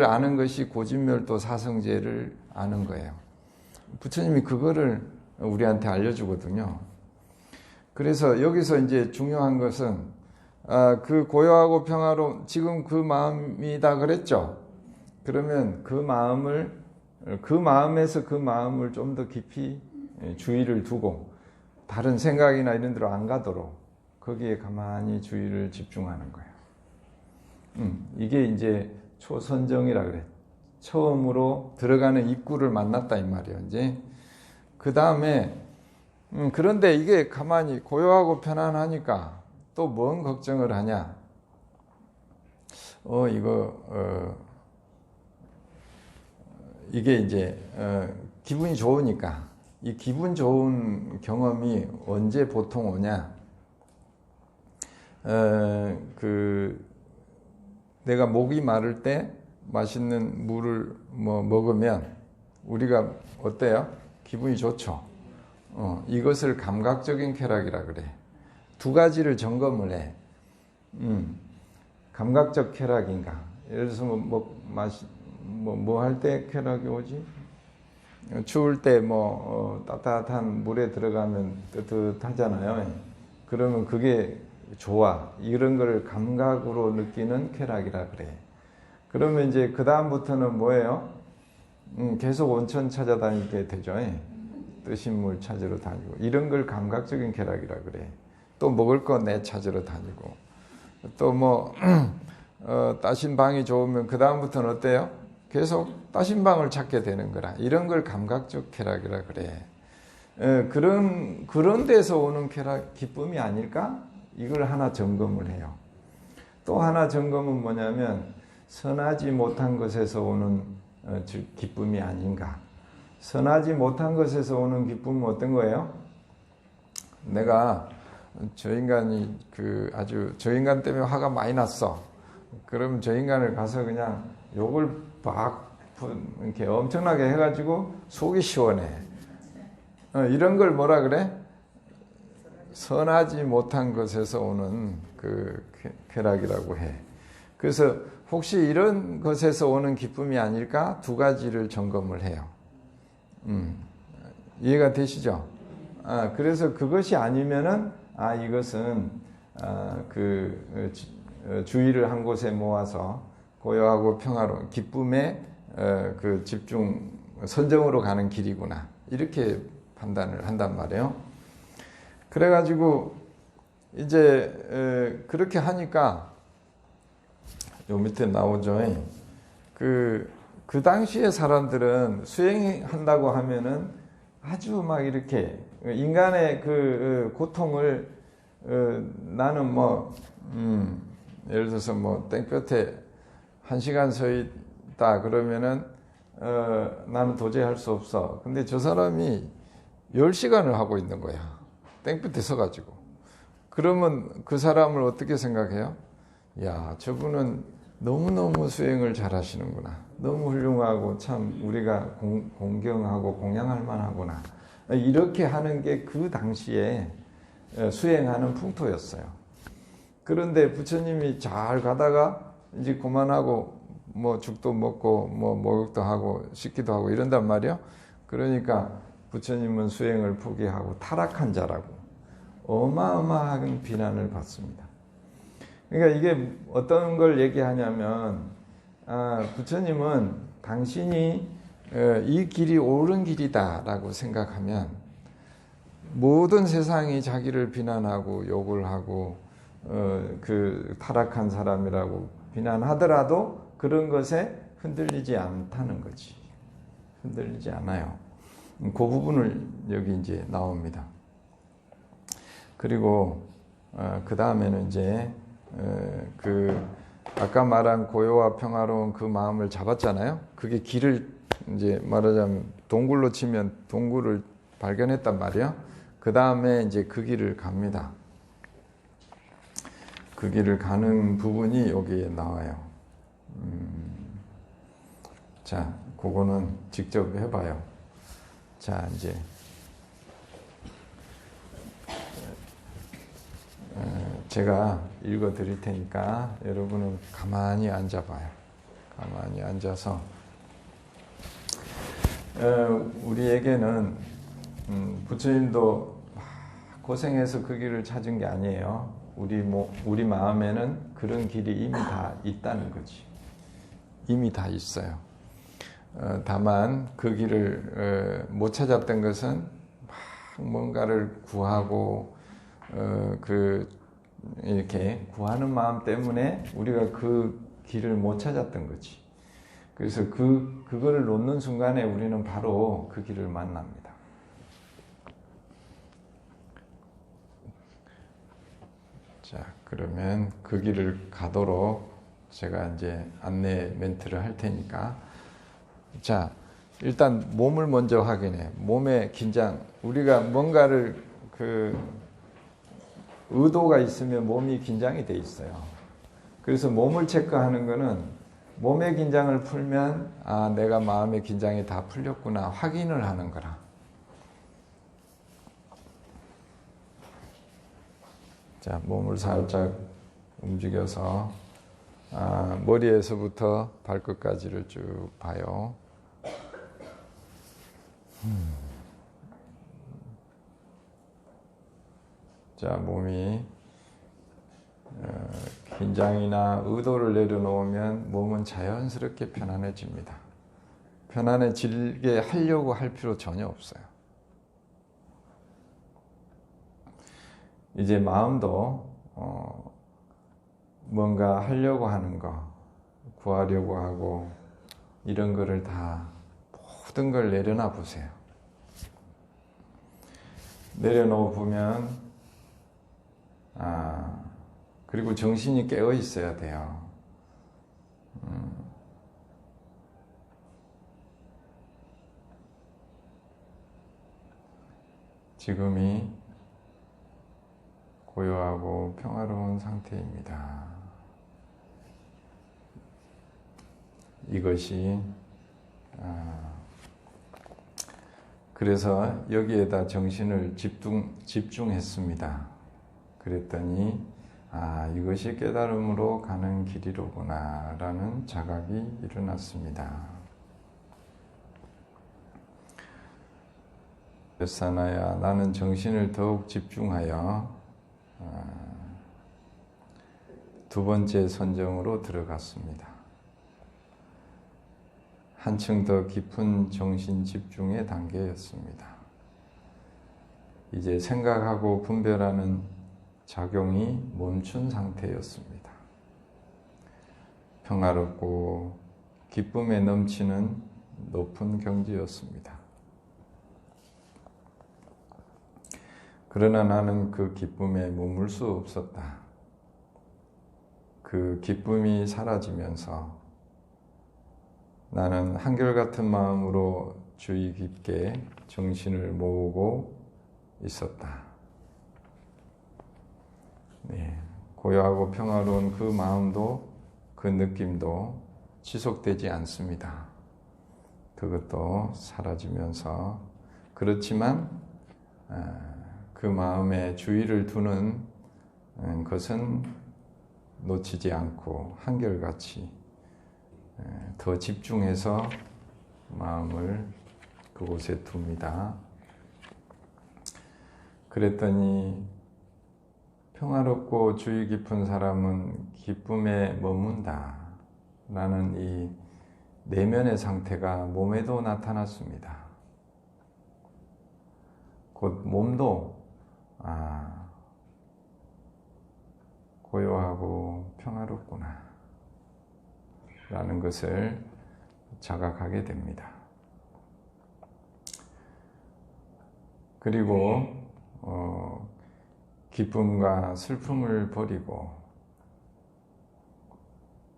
아는 것이 고진멸도 사성제를 아는 거예요. 부처님이 그거를 우리한테 알려주거든요. 그래서 여기서 이제 중요한 것은 그 고요하고 평화로 지금 그 마음이다 그랬죠. 그러면 그 마음에서 그 마음을 좀 더 깊이 주의를 두고 다른 생각이나 이런 데로 안 가도록 거기에 가만히 주의를 집중하는 거예요. 이게 이제 초선정이라 그래. 처음으로 들어가는 입구를 만났다 이 말이에요. 이제 그 다음에 그런데 이게 가만히 고요하고 편안하니까 또 뭔 걱정을 하냐? 이게 이제 기분이 좋으니까, 이 기분 좋은 경험이 언제 보통 오냐? 내가 목이 마를 때 맛있는 물을 먹으면 우리가 어때요? 기분이 좋죠. 이것을 감각적인 쾌락이라 그래. 두 가지를 점검을 해. 감각적 쾌락인가? 예를 들어서 뭐 할 때 쾌락이 오지? 추울 때 따뜻한 물에 들어가면 뜨뜻하잖아요. 그러면 그게 좋아. 이런 걸 감각으로 느끼는 쾌락이라 그래. 그러면 이제 그 다음부터는 뭐예요? 계속 온천 찾아다니게 되죠. 뜨신 물 찾으러 다니고 이런 걸 감각적인 쾌락이라 그래. 또 먹을 거 내 찾으러 다니고 또 따신 방이 좋으면 그 다음부터는 어때요? 계속 따신 방을 찾게 되는 거라. 이런 걸 감각적 쾌락이라 그래. 그런 데서 오는 쾌락, 기쁨이 아닐까? 이걸 하나 점검을 해요. 또 하나 점검은 뭐냐면 선하지 못한 것에서 오는 기쁨이 아닌가. 선하지 못한 것에서 오는 기쁨은 어떤 거예요? 내가 저 인간이 저 인간 때문에 화가 많이 났어. 그러면 저 인간을 가서 그냥 욕을 막 이렇게 엄청나게 해가지고 속이 시원해. 이런 걸 뭐라 그래? 선하지 못한 것에서 오는 그 쾌락이라고 해. 그래서 혹시 이런 것에서 오는 기쁨이 아닐까? 두 가지를 점검을 해요. 이해가 되시죠? 그래서 그것이 아니면은 이것은 주의를 한 곳에 모아서 고요하고 평화로운 기쁨의 그 집중 선정으로 가는 길이구나, 이렇게 판단을 한단 말이에요. 그래가지고 이제 그렇게 하니까 요 밑에 나오죠. 그 당시에 사람들은 수행한다고 하면은 아주 막 이렇게 인간의 그 고통을 나는 뭐 예를 들어서 뭐 땡볕에 1시간 서 있다 그러면은 나는 도저히 할 수 없어. 근데 저 사람이 10시간을 하고 있는 거야. 땡볕에 서가지고. 그러면 그 사람을 어떻게 생각해요? 야, 저분은 너무너무 수행을 잘 하시는구나. 너무 훌륭하고 참 우리가 공경하고 공양할 만하구나. 이렇게 하는 게 그 당시에 수행하는 풍토였어요. 그런데 부처님이 잘 가다가 이제 그만하고 뭐 죽도 먹고 뭐 목욕도 하고 씻기도 하고 이런단 말이요. 그러니까 부처님은 수행을 포기하고 타락한 자라고 어마어마한 비난을 받습니다. 그러니까 이게 어떤 걸 얘기하냐면 부처님은 당신이 이 길이 옳은 길이다라고 생각하면 모든 세상이 자기를 비난하고 욕을 하고 그 타락한 사람이라고 비난하더라도 그런 것에 흔들리지 않다는 거지. 흔들리지 않아요. 그 부분을 여기 이제 나옵니다. 그리고 그 다음에는 이제 그 아까 말한 고요와 평화로운 그 마음을 잡았잖아요. 그게 길을 이제 말하자면 동굴로 치면 동굴을 발견했단 말이에요. 그 다음에 이제 그 길을 갑니다. 그 길을 가는 부분이 여기에 나와요. 자, 그거는 직접 해봐요. 자, 이제 제가 읽어 드릴 테니까 여러분은 가만히 앉아봐요. 가만히 앉아서 우리에게는 부처님도 고생해서 그 길을 찾은 게 아니에요. 우리 마음에는 그런 길이 이미 다 있다는 거지. 이미 다 있어요. 다만 그 길을 못 찾았던 것은 막 뭔가를 구하고 이렇게 구하는 마음 때문에 우리가 그 길을 못 찾았던 거지. 그래서 그거를 놓는 순간에 우리는 바로 그 길을 만납니다. 자, 그러면 그 길을 가도록 제가 이제 안내 멘트를 할 테니까. 자, 일단 몸을 먼저 확인해. 몸의 긴장. 우리가 뭔가를 의도가 있으면 몸이 긴장이 돼 있어요. 그래서 몸을 체크하는 거는 몸의 긴장을 풀면 내가 마음의 긴장이 다 풀렸구나 확인을 하는 거라. 자, 몸을 살짝 움직여서 머리에서부터 발끝까지를 쭉 봐요. 자, 몸이 긴장이나 의도를 내려놓으면 몸은 자연스럽게 편안해집니다. 편안해지게 하려고 할 필요 전혀 없어요. 이제 마음도 뭔가 하려고 하는 거, 구하려고 하고 이런 거를 다 모든 걸 내려놔 보세요. 내려놓으면 그리고 정신이 깨어 있어야 돼요. 지금이 고요하고 평화로운 상태입니다. 이것이 그래서 여기에다 정신을 집중했습니다. 그랬더니 이것이 깨달음으로 가는 길이로구나 라는 자각이 일어났습니다. 엿사나야, 나는 정신을 더욱 집중하여 두 번째 선정으로 들어갔습니다. 한층 더 깊은 정신 집중의 단계였습니다. 이제 생각하고 분별하는 작용이 멈춘 상태였습니다. 평화롭고 기쁨에 넘치는 높은 경지였습니다. 그러나 나는 그 기쁨에 머물 수 없었다. 그 기쁨이 사라지면서 나는 한결같은 마음으로 주의 깊게 정신을 모으고 있었다. 고요하고 평화로운 그 마음도 그 느낌도 지속되지 않습니다. 그것도 사라지면서, 그렇지만 그 마음에 주의를 두는 것은 놓치지 않고 한결같이 더 집중해서 마음을 그곳에 둡니다. 그랬더니 평화롭고 주의 깊은 사람은 기쁨에 머문다 라는 이 내면의 상태가 몸에도 나타났습니다. 곧 몸도 고요하고 평화롭구나 라는 것을 자각하게 됩니다. 그리고 기쁨과 슬픔을 버리고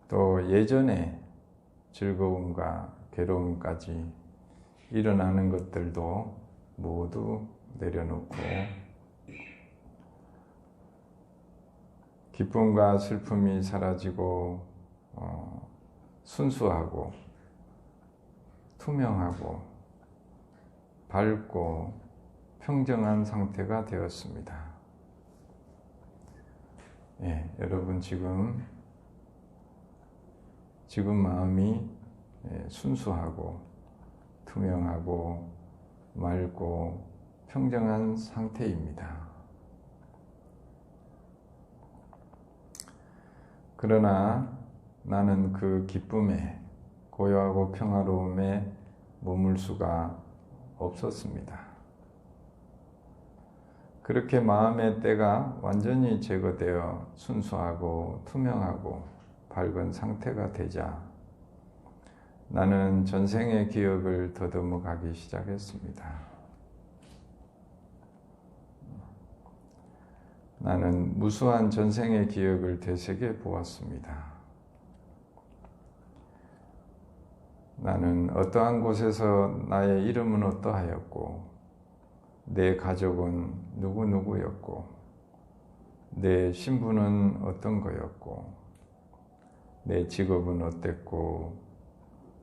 또 예전의 즐거움과 괴로움까지 일어나는 것들도 모두 내려놓고 기쁨과 슬픔이 사라지고 순수하고 투명하고 밝고 평정한 상태가 되었습니다. 여러분 지금 마음이 순수하고 투명하고 맑고 평정한 상태입니다. 그러나 나는 그 기쁨에, 고요하고 평화로움에 머물 수가 없었습니다. 그렇게 마음의 때가 완전히 제거되어 순수하고 투명하고 밝은 상태가 되자 나는 전생의 기억을 더듬어 가기 시작했습니다. 나는 무수한 전생의 기억을 되새겨 보았습니다. 나는 어떠한 곳에서 나의 이름은 어떠하였고 내 가족은 누구누구였고 내 신분은 어떤 거였고 내 직업은 어땠고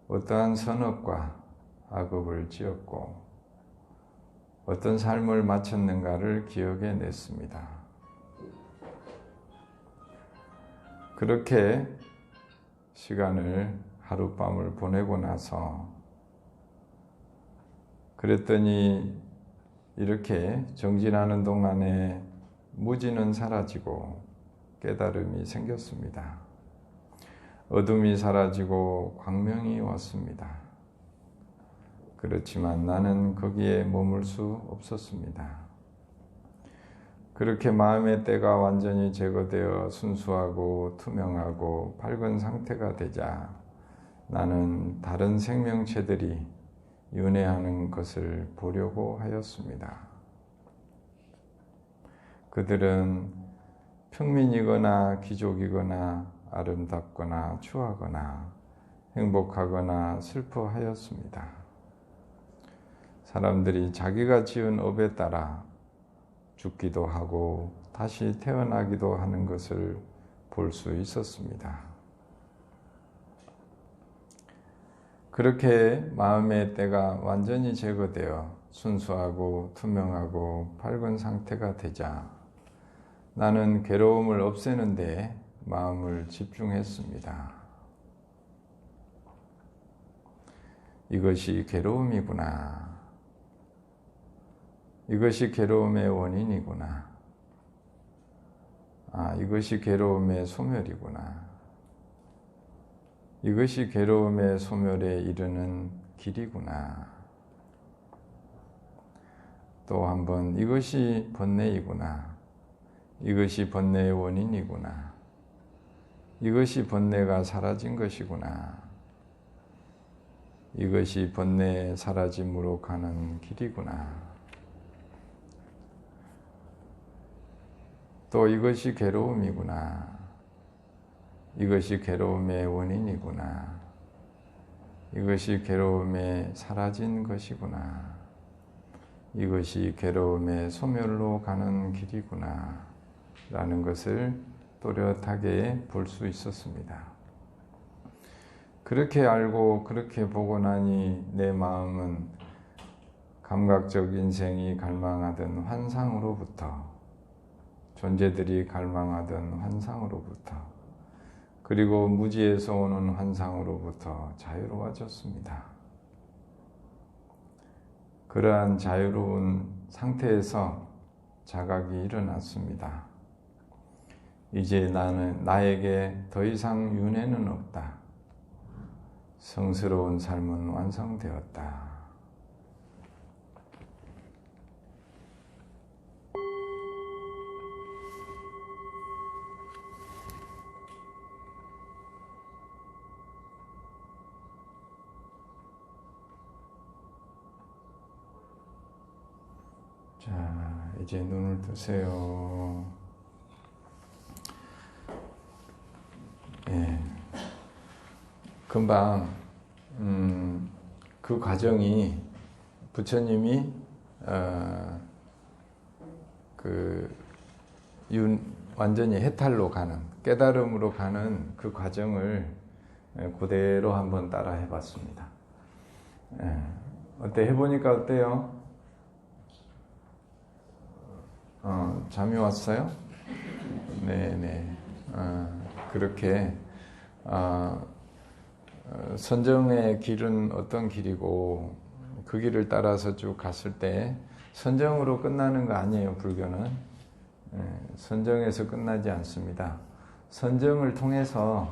어떠한 선업과 악업을 지었고 어떤 삶을 마쳤는가를 기억해 냈습니다. 그렇게 시간을 하룻밤을 보내고 나서 그랬더니 이렇게 정진하는 동안에 무지는 사라지고 깨달음이 생겼습니다. 어둠이 사라지고 광명이 왔습니다. 그렇지만 나는 거기에 머물 수 없었습니다. 그렇게 마음의 때가 완전히 제거되어 순수하고 투명하고 밝은 상태가 되자 나는 다른 생명체들이 윤회하는 것을 보려고 하였습니다. 그들은 평민이거나 귀족이거나 아름답거나 추하거나 행복하거나 슬퍼하였습니다. 사람들이 자기가 지은 업에 따라 죽기도 하고 다시 태어나기도 하는 것을 볼 수 있었습니다. 그렇게 마음의 때가 완전히 제거되어 순수하고 투명하고 밝은 상태가 되자 나는 괴로움을 없애는 데 마음을 집중했습니다. 이것이 괴로움이구나. 이것이 괴로움의 원인이구나. 이것이 괴로움의 소멸이구나. 이것이 괴로움의 소멸에 이르는 길이구나. 또 한번 이것이 번뇌이구나. 이것이 번뇌의 원인이구나. 이것이 번뇌가 사라진 것이구나. 이것이 번뇌의 사라짐으로 가는 길이구나. 또 이것이 괴로움이구나. 이것이 괴로움의 원인이구나. 이것이 괴로움의 사라진 것이구나. 이것이 괴로움의 소멸로 가는 길이구나. 라는 것을 또렷하게 볼 수 있었습니다. 그렇게 알고 그렇게 보고 나니 내 마음은 감각적 인생이 갈망하던 환상으로부터, 존재들이 갈망하던 환상으로부터, 그리고 무지에서 오는 환상으로부터 자유로워졌습니다. 그러한 자유로운 상태에서 자각이 일어났습니다. 이제 나에게 더 이상 윤회는 없다. 성스러운 삶은 완성되었다. 자, 이제 눈을 뜨세요. 예. 금방 그 과정이 부처님이 완전히 해탈로 가는, 깨달음으로 가는 그 과정을 그대로 한번 따라 해봤습니다. 어때? 해보니까 어때요? 잠이 왔어요? 네네. 그렇게 선정의 길은 어떤 길이고 그 길을 따라서 쭉 갔을 때 선정으로 끝나는 거 아니에요. 불교는 선정에서 끝나지 않습니다. 선정을 통해서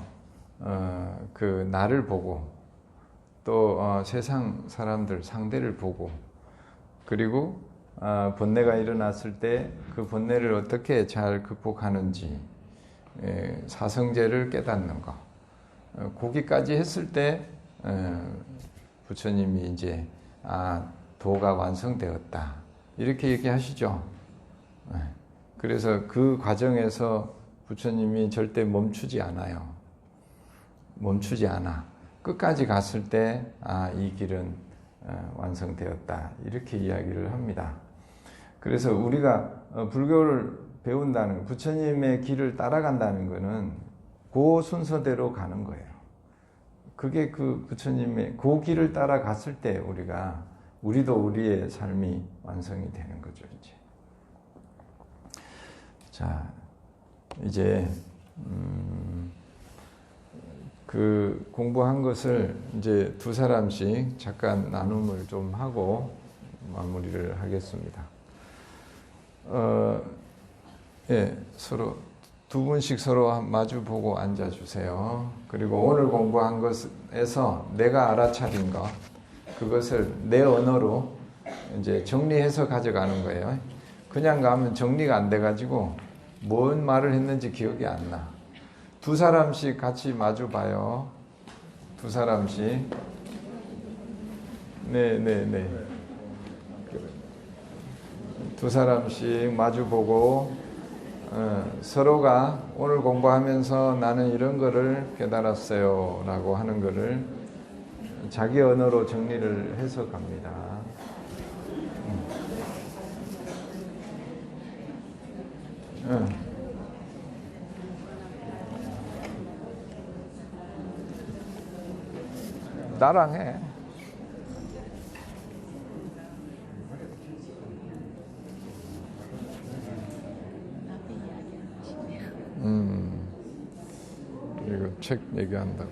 그 나를 보고 또 세상 사람들 상대를 보고, 그리고 번뇌가 일어났을 때 그 번뇌를 어떻게 잘 극복하는지, 사성제를 깨닫는 것, 거기까지 했을 때 부처님이 이제 도가 완성되었다 이렇게 얘기하시죠. 그래서 그 과정에서 부처님이 절대 멈추지 않아요. 멈추지 않아. 끝까지 갔을 때 이 길은 완성되었다 이렇게 이야기를 합니다. 그래서 우리가 불교를 배운다는, 부처님의 길을 따라간다는 것은 그 순서대로 가는 거예요. 그게 그 부처님의 그 길을 따라갔을 때 우리도 우리의 삶이 완성이 되는 거죠. 이제. 자, 이제 그 공부한 것을 이제 두 사람씩 잠깐 나눔을 좀 하고 마무리를 하겠습니다. 서로 두 분씩 서로 마주 보고 앉아 주세요. 그리고 오늘 공부한 것에서 내가 알아차린 것, 그것을 내 언어로 이제 정리해서 가져가는 거예요. 그냥 가면 정리가 안 돼가지고 뭔 말을 했는지 기억이 안 나. 두 사람씩 같이 마주 봐요. 두 사람씩. 네. 두 사람씩 마주 보고 서로가 오늘 공부하면서 나는 이런 거를 깨달았어요 라고 하는 거를 자기 언어로 정리를 해서 갑니다. 나랑 해. 책 얘기한다고.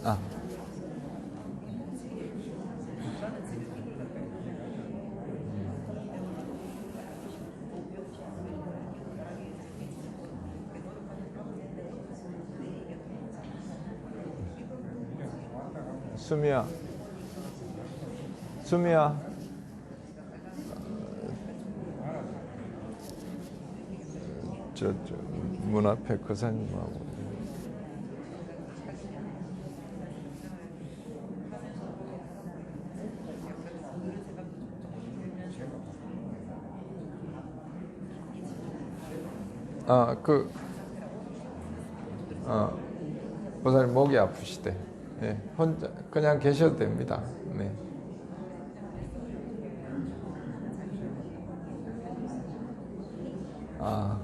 아. 수미야, 수미야, 저 문 앞에 거사님하고. 보살님 목이 아프시대. 예, 혼자 그냥 계셔도 됩니다. 네. 아.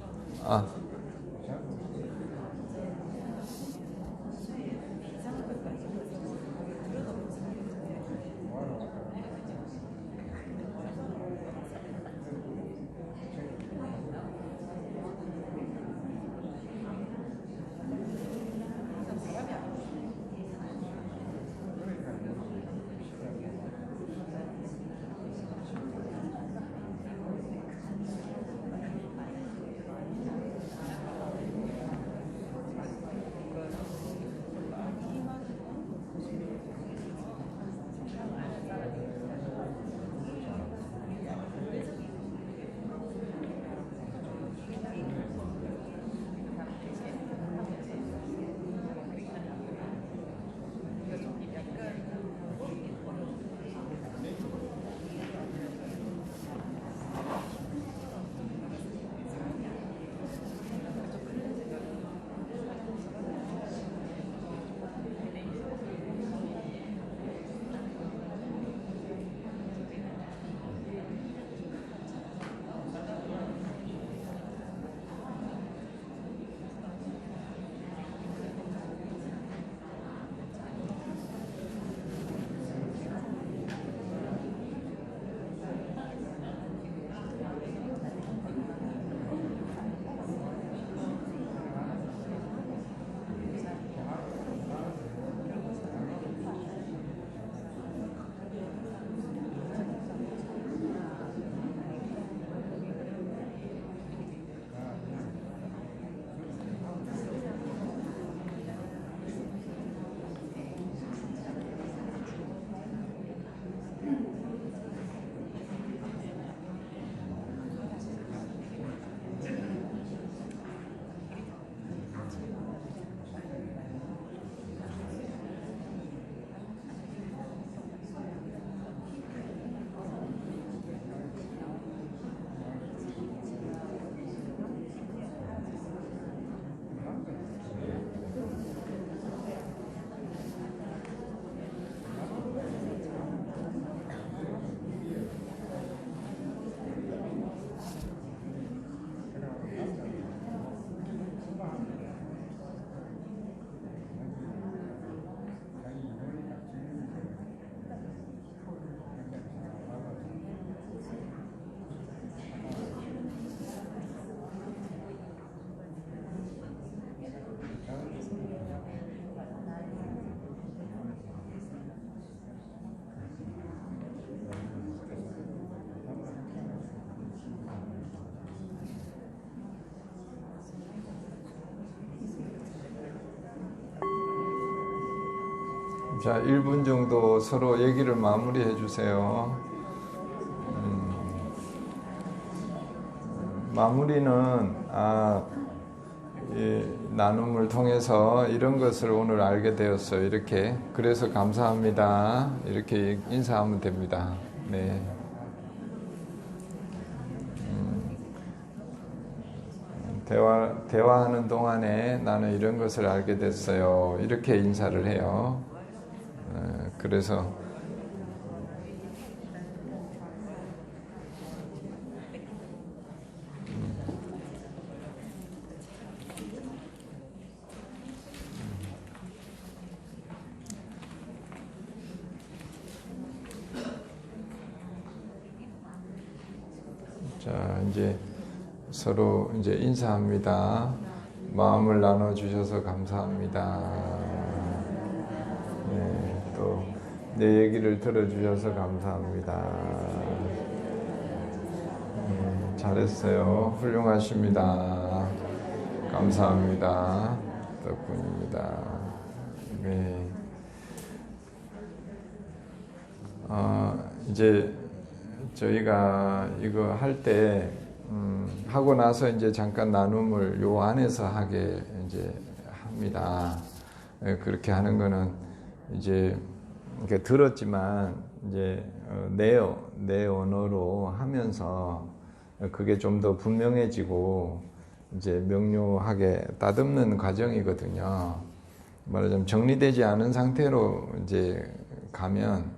자, 1분 정도 서로 얘기를 마무리해 주세요. 마무리는 이 나눔을 통해서 이런 것을 오늘 알게 되었어요. 이렇게. 그래서 감사합니다. 이렇게 인사하면 됩니다. 네. 대화하는 동안에 나는 이런 것을 알게 됐어요. 이렇게 인사를 해요. 그래서 자, 이제 서로 이제 인사합니다. 마음을 나눠주셔서 감사합니다. 네, 또 내 얘기를 들어주셔서 감사합니다. 잘했어요. 훌륭하십니다. 감사합니다. 덕분입니다. 네. 이제 저희가 이거 할 때 하고 나서 이제 잠깐 나눔을 요 안에서 하게 이제 합니다. 그렇게 하는 거는 이제 이렇게 들었지만 이제 내 언어로 하면서 그게 좀 더 분명해지고 이제 명료하게 따듬는 과정이거든요. 말하자면 정리되지 않은 상태로 이제 가면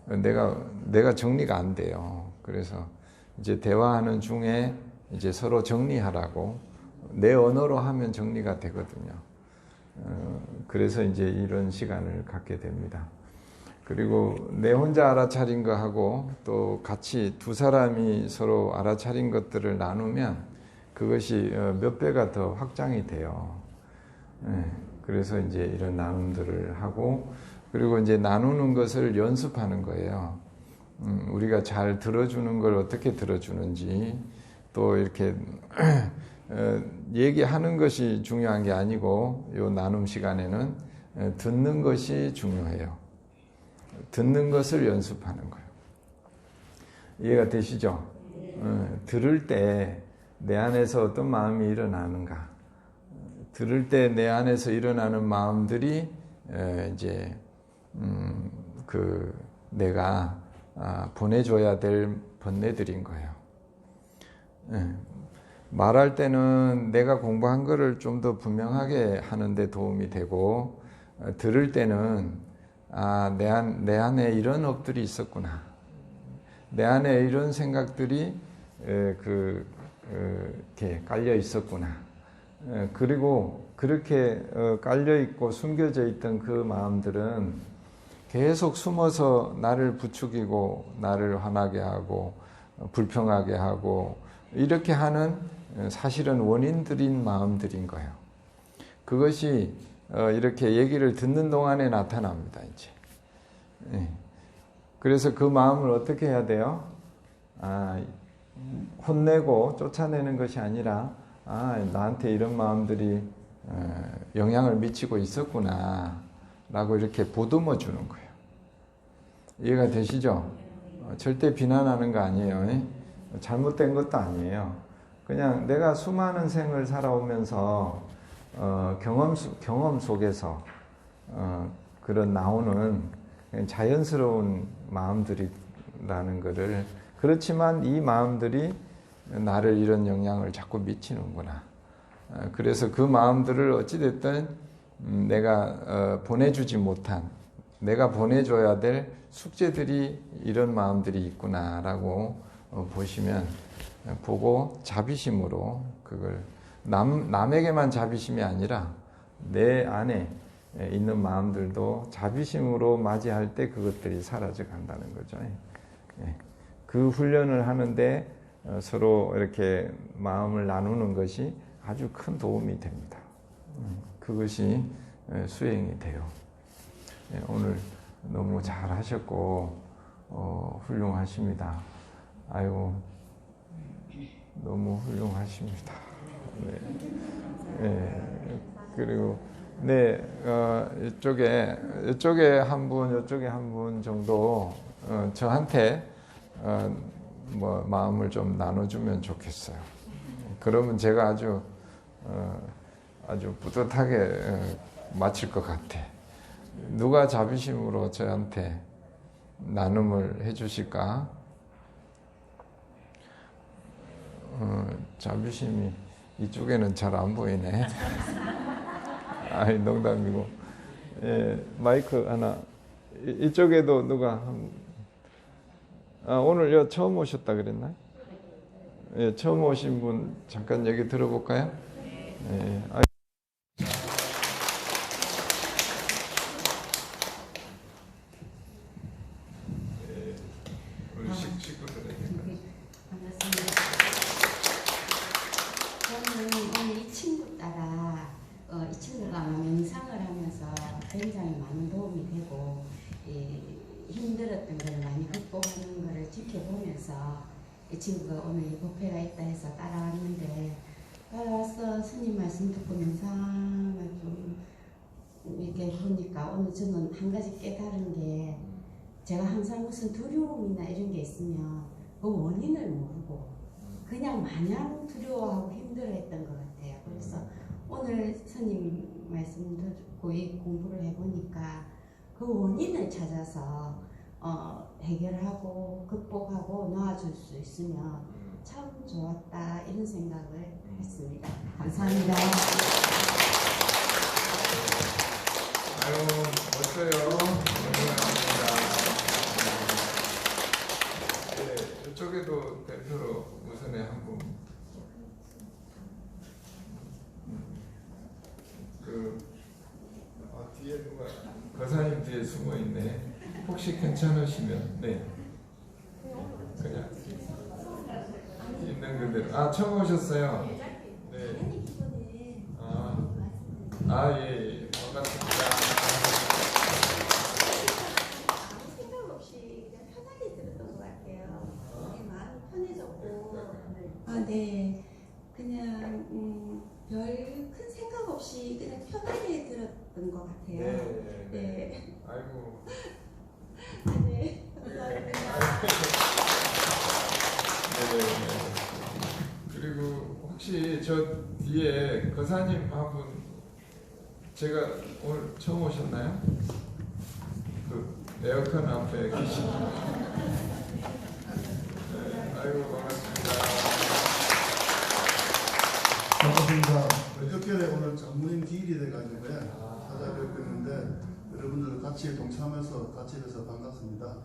내가 정리가 안 돼요. 그래서 이제 대화하는 중에 이제 서로 정리하라고 내 언어로 하면 정리가 되거든요. 그래서 이제 이런 시간을 갖게 됩니다. 그리고 내 혼자 알아차린 거 하고 또 같이 두 사람이 서로 알아차린 것들을 나누면 그것이 몇 배가 더 확장이 돼요. 그래서 이제 이런 나눔들을 하고 그리고 이제 나누는 것을 연습하는 거예요. 우리가 잘 들어주는 걸 어떻게 들어주는지 또 이렇게 얘기하는 것이 중요한 게 아니고 요 나눔 시간에는 듣는 것이 중요해요. 듣는 것을 연습하는 거예요. 이해가 되시죠? 들을 때 내 안에서 어떤 마음이 일어나는가? 들을 때 내 안에서 일어나는 마음들이 이제 내가 보내줘야 될 번뇌들인 거예요. 말할 때는 내가 공부한 거를 좀 더 분명하게 하는데 도움이 되고 들을 때는 내 안에 이런 업들이 있었구나. 내 안에 이런 생각들이 이렇게 깔려 있었구나. 그리고 그렇게 깔려 있고 숨겨져 있던 그 마음들은 계속 숨어서 나를 부추기고 나를 화나게 하고 불평하게 하고 이렇게 하는 사실은 원인들인 마음들인 거예요. 그것이 이렇게 얘기를 듣는 동안에 나타납니다. 이제. 그래서 그 마음을 어떻게 해야 돼요? 혼내고 쫓아내는 것이 아니라 나한테 이런 마음들이 영향을 미치고 있었구나 라고 이렇게 보듬어 주는 거예요. 이해가 되시죠? 절대 비난하는 거 아니에요. 잘못된 것도 아니에요. 그냥 내가 수많은 생을 살아오면서 경험 속에서 그런 나오는 자연스러운 마음들이라는 것을 그렇지만 이 마음들이 나를 이런 영향을 자꾸 미치는구나. 그래서 그 마음들을 어찌됐든 내가 보내주지 못한 내가 보내줘야 될 숙제들이 이런 마음들이 있구나라고 보시면 보고 자비심으로 그걸 남에게만 자비심이 아니라 내 안에 있는 마음들도 자비심으로 맞이할 때 그것들이 사라져 간다는 거죠. 그 훈련을 하는데 서로 이렇게 마음을 나누는 것이 아주 큰 도움이 됩니다. 그것이 수행이 돼요. 오늘 너무 잘 하셨고 훌륭하십니다. 아이고 너무 훌륭하십니다. 네. 그리고 네, 이쪽에 한 분, 이쪽에 한 분 정도 저한테 뭐 마음을 좀 나눠주면 좋겠어요. 그러면 제가 아주 뿌듯하게 마칠 것 같아. 누가 자비심으로 저한테 나눔을 해주실까? 자비심이 이쪽에는 잘 안 보이네. 아이, 농담이고. 예, 마이크 하나. 이쪽에도 누가 오늘 처음 오셨다 그랬나요? 예, 처음 오신 분 잠깐 얘기 들어볼까요? 예, 우리 식구들에게. 반갑습니다. 저는 오늘 이 친구 따라 이 친구가 명상을 하면서 굉장히 많은 도움이 되고 힘들었던 걸 많이 극복하는 것을 지켜보면서 이 친구가 오늘 이 법회가 있다 해서 따라왔는데 따라와서 스님 말씀 듣고 명상을 좀 이렇게 보니까 오늘 저는 한 가지 깨달은 게 제가 항상 무슨 두려움이나 이런 게 있으면 그 원인을 모르고 그냥 마냥 두려워하고 힘들어했던 것 같아요. 그래서 오늘 스님 말씀 듣고 이 공부를 해보니까 그 원인을 찾아서 해결하고 극복하고 놓아줄 수 있으면 참 좋았다 이런 생각을 했습니다. 감사합니다. 아유, 멋져요. 감사합니다. 네, 이쪽에도 대표로 우선에 한 분. 뒤에 누가 거사님 뒤에 숨어 있네. 혹시 괜찮으시면 네. 그냥 있는 그대로. 처음 오셨어요. 네. 예, 반갑습니다. 아무 생각 없이 그냥 편하게 들었던 것 같아요. 마음이 편해졌고. 네. 그냥 별 큰 생각 없이 그냥 편하게 들었던 것 같아요. 네. 아이고. 네. 감사합니다. 그리고 혹시 저 뒤에 거사님 한 분 제가 오늘 처음 오셨나요? 그 에어컨 앞에 계신. 아이고 반갑습니다. 반갑습니다. 흑결에 오늘 장모님 기일이 돼가지고요 찾아뵙고 있는데 여러분들 같이 동참해서 같이 해서 반갑습니다.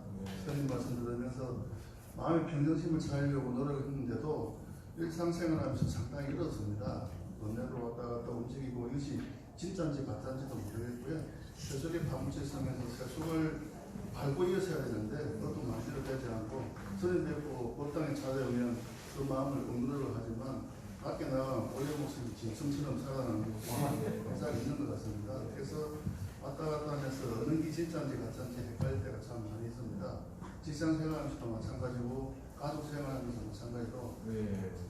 스님 말씀 들으면서 마음의 평정심을 찾으려고 노력했는데도 일상생활하면서 상당히 어렵습니다. 번뇌로 왔다 갔다 움직이고 이것이 진짜인지 가짜인지도 모르겠고요. 세속의 파묻혀 있으면서 세속을 밟고 이어서야 되는데 그것도 마음대로 되지 않고 스님 뵙고 법당에 찾아오면 그 마음을 억누르려 하지만 밖에 나가면 원래 모습이 짐승처럼 살아나는 모습이 항상 있는 것 같습니다. 그래서 왔다 갔다 하면서 어느 게 진짜인지 가짜인지 헷갈릴 때가 참 많이 있습니다. 직장 생활하면서도 마찬가지고 가족 생활하면서 마찬가지로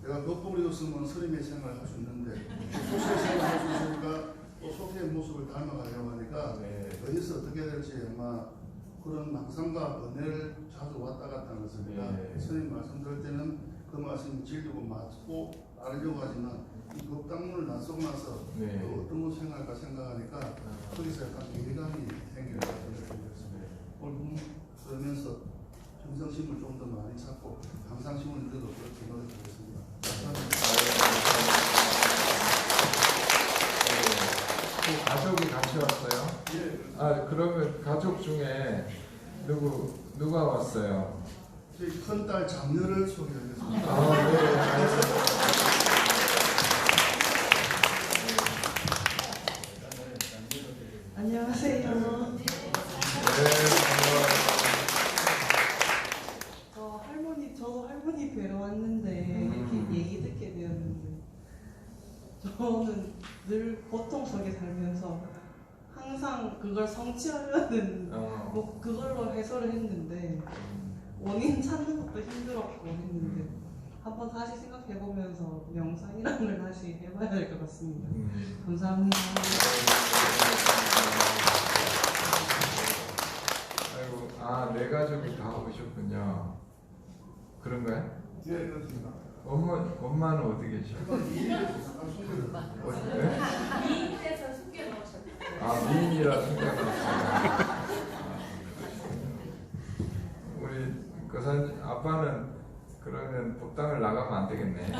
내가 법복을 입었으면 스님의 생활을 할 수 있는데 소수의 생활을 할 수 있으니까 또 소수의 모습을 닮아가려고 하니까 어디서 어떻게 될지 아마 그런 망상과 번뇌를 자주 왔다 갔다 하는 것입니다. 스님 말씀 들을 때는 그 말씀이 진리고 맞고 알려고 하지만 이 법당문을 나서고 나서 또 어떤 걸 생각할까 생각하니까 거기서 약간 괴리감이 생기는 것 같습니다. 오늘 그러면서 평정심을 좀 더 많이 찾고 항상심을 누려도 그렇게 노력하겠습니다. 가족이 같이 왔어요? 예. 그러면 가족 중에 누가 왔어요? 저희 큰딸 장녀를 소개하겠습니다. 안녕하세요. 저도 할머니 뵈러 왔는데 이렇게 얘기 듣게 되었는데 저는 늘 고통 속에 살면서 항상 그걸 성취하려는 뭐 그걸로 해소를 했는데 원인 찾는 것도 힘들었고 했는데 한번 다시 생각해보면서 명상이라는 걸 다시 해봐야 될 것 같습니다. 감사합니다. 아이고, 내 가족이 다 오셨군요. 그런가요? 예, 그렇습니다. 엄마는 어디 계셔? 어디? 미인에서 숨겨놓으셨어요. 미인이라 생각했어요. 우리 거사님 아빠는 그러면 법당을 나가면 안 되겠네.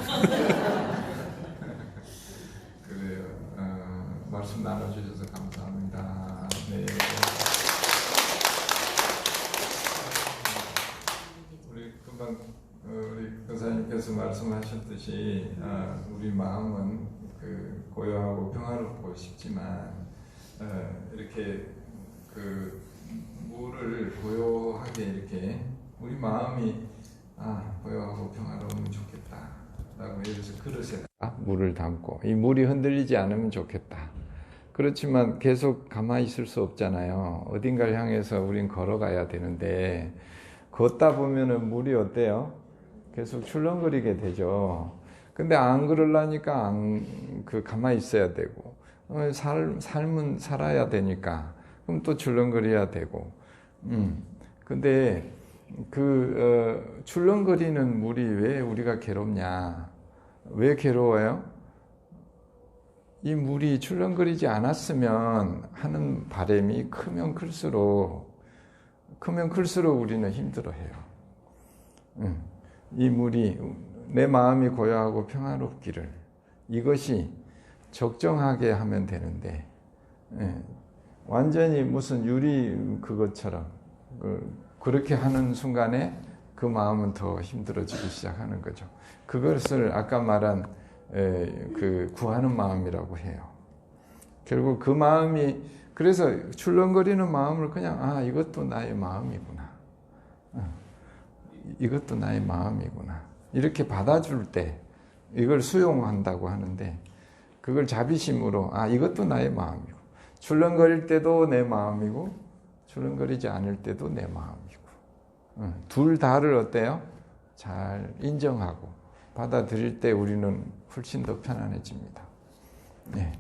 그래요. 말씀 나눠주셔서 감사합니다. 네. 우리 금방 우리 권사님께서 말씀하셨듯이 우리 마음은 고요하고 평화롭고 싶지만 이렇게 물을 고요하게 이렇게 우리 마음이 고요하고 평화로우면 좋겠다라고 해서 그릇에 물을 담고 이 물이 흔들리지 않으면 좋겠다. 그렇지만 계속 가만히 있을 수 없잖아요. 어딘가를 향해서 우린 걸어가야 되는데 걷다 보면은 물이 어때요? 계속 출렁거리게 되죠. 근데 안 그러려니까 가만히 있어야 되고 삶은 살아야 되니까 그럼 또 출렁거려야 되고 근데 출렁거리는 물이 왜 우리가 괴롭냐? 왜 괴로워요? 이 물이 출렁거리지 않았으면 하는 바람이 크면 클수록 우리는 힘들어해요. 이 물이 내 마음이 고요하고 평화롭기를 이것이 적정하게 하면 되는데 완전히 무슨 유리 그것처럼 그렇게 하는 순간에 그 마음은 더 힘들어지기 시작하는 거죠. 그것을 아까 말한 구하는 마음이라고 해요. 결국 그 마음이 그래서 출렁거리는 마음을 그냥 이것도 나의 마음이구나. 이것도 나의 마음이구나. 이렇게 받아줄 때 이걸 수용한다고 하는데 그걸 자비심으로 이것도 나의 마음이고 출렁거릴 때도 내 마음이고 출렁거리지 않을 때도 내 마음이고 둘 다를 어때요? 잘 인정하고 받아들일 때 우리는 훨씬 더 편안해집니다. 네.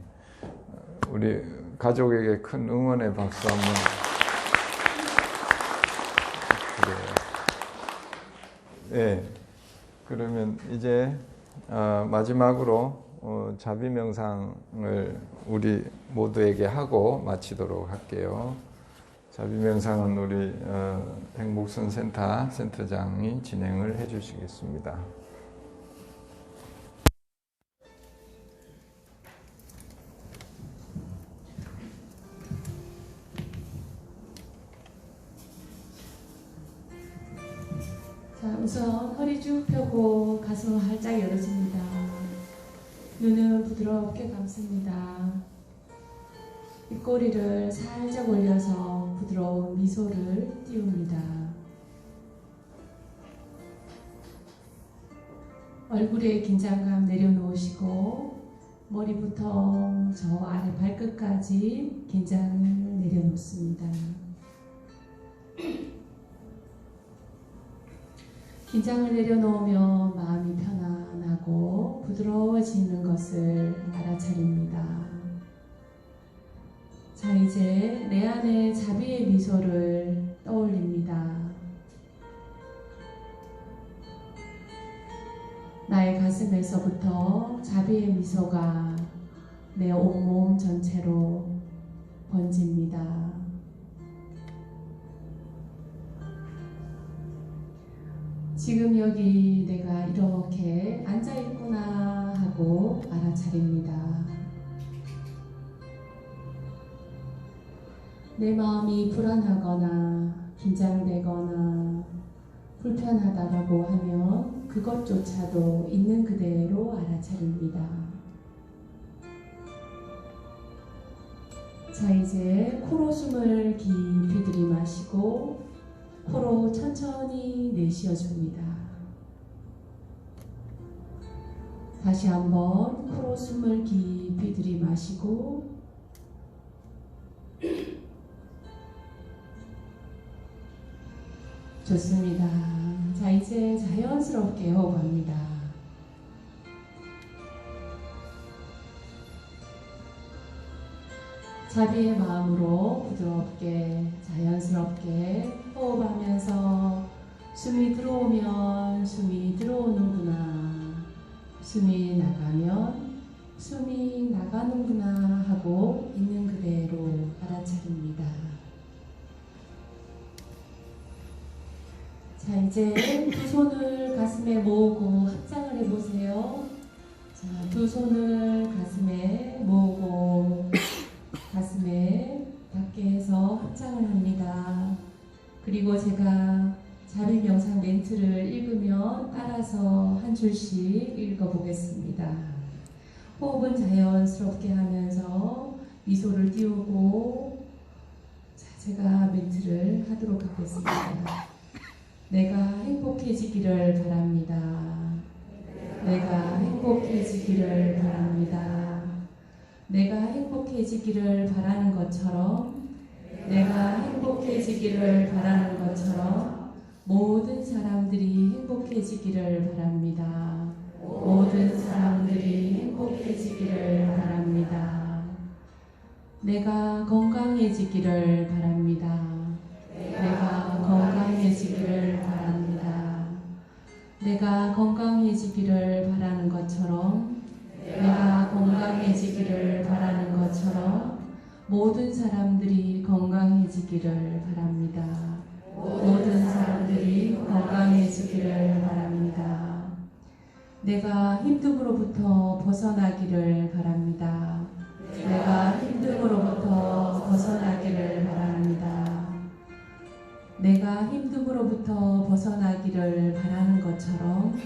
우리 가족에게 큰 응원의 박수 한번. 그래요. 네. 그러면 이제 마지막으로 자비 명상을 우리 모두에게 하고 마치도록 할게요. 자비 명상은 우리 백목선 센터장이 진행을 해주시겠습니다. 자, 우선 허리 쭉 펴고 가슴 활짝 열어줍니다. 눈은 부드럽게 감습니다. 입꼬리를 살짝 올려서 부드러운 미소를 띄웁니다. 얼굴에 긴장감 내려놓으시고 머리부터 저 아래 발끝까지 긴장을 내려놓습니다. 긴장을 내려놓으면 마음이 편안하고 부드러워지는 것을 알아차립니다. 자, 이제 내 안에 자비의 미소를 떠올립니다. 나의 가슴에서부터 자비의 미소가 내 온몸 전체로 번집니다. 지금 여기 내가 이렇게 앉아있구나 하고 알아차립니다. 내 마음이 불안하거나 긴장되거나 불편하다라고 하면 그것조차도 있는 그대로 알아차립니다. 자, 이제 코로 숨을 깊이 들이마시고 코로 천천히 내쉬어줍니다. 다시 한번 코로 숨을 깊이 들이마시고 좋습니다. 자, 이제 자연스럽게 호흡합니다. 자비의 마음으로 부드럽게 자연스럽게 호흡하면서 숨이 들어오면 숨이 들어오는구나, 숨이 나가면 숨이 나가는구나 하고 있는 그대로 알아차립니다. 자, 이제 두 손을 가슴에 모으고 합장을 해보세요. 자, 두 손을 가슴에 모으고 가슴에 닿게 해서 합장을 합니다. 그리고 제가 자비 명상 멘트를 읽으면 따라서 한 줄씩 읽어보겠습니다. 호흡은 자연스럽게 하면서 미소를 띄우고, 자, 제가 멘트를 하도록 하겠습니다. 내가 행복해지기를 바랍니다. 내가 행복해지기를 바랍니다. 내가 행복해지기를 바라는 것처럼, 내가 행복해지기를 바라는 것처럼 모든 사람들이 행복해지기를 바랍니다. 모든 사람들이 행복해지기를 바랍니다. 내가 건강해지기를 바랍니다. 내가 건강해지기를 바랍니다. 내가 건강해지기를 바라는 것처럼, 내가 건강해지기를 바라는 것처럼 모든 사람들이 건강해지기를 바랍니다. 모든 사람들이 건강해지기를 바랍니다. 내가 힘듦으로부터 벗어나기를 바랍니다. 내가 힘듦으로부터 벗어나기를 바랍니다. 내가 힘듦으로부터 벗어나기를 바라는 것처럼,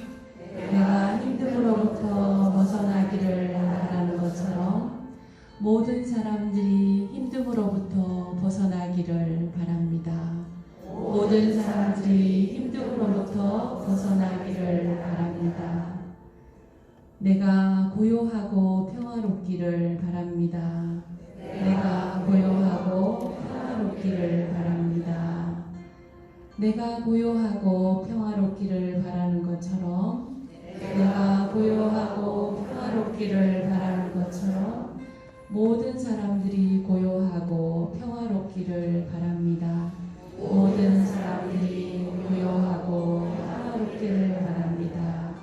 내가 힘듦으로부터 벗어나기를 바라는 것처럼 모든 사람들이 힘듦으로부터 벗어나기를 바랍니다. 모든 사람들이 힘듦으로부터 벗어나기를 바랍니다. 내가 고요하고 평화롭기를 바랍니다. 내가 고요하고 평화롭기를 바랍니다. 내가 고요하고 평화롭기를 바라는 것처럼, 내가 고요하고 평화롭기를 바라는 것처럼 모든 사람들이 고요하고 평화롭기를 바랍니다. 모든 사람들이 고요하고 평화롭기를 바랍니다.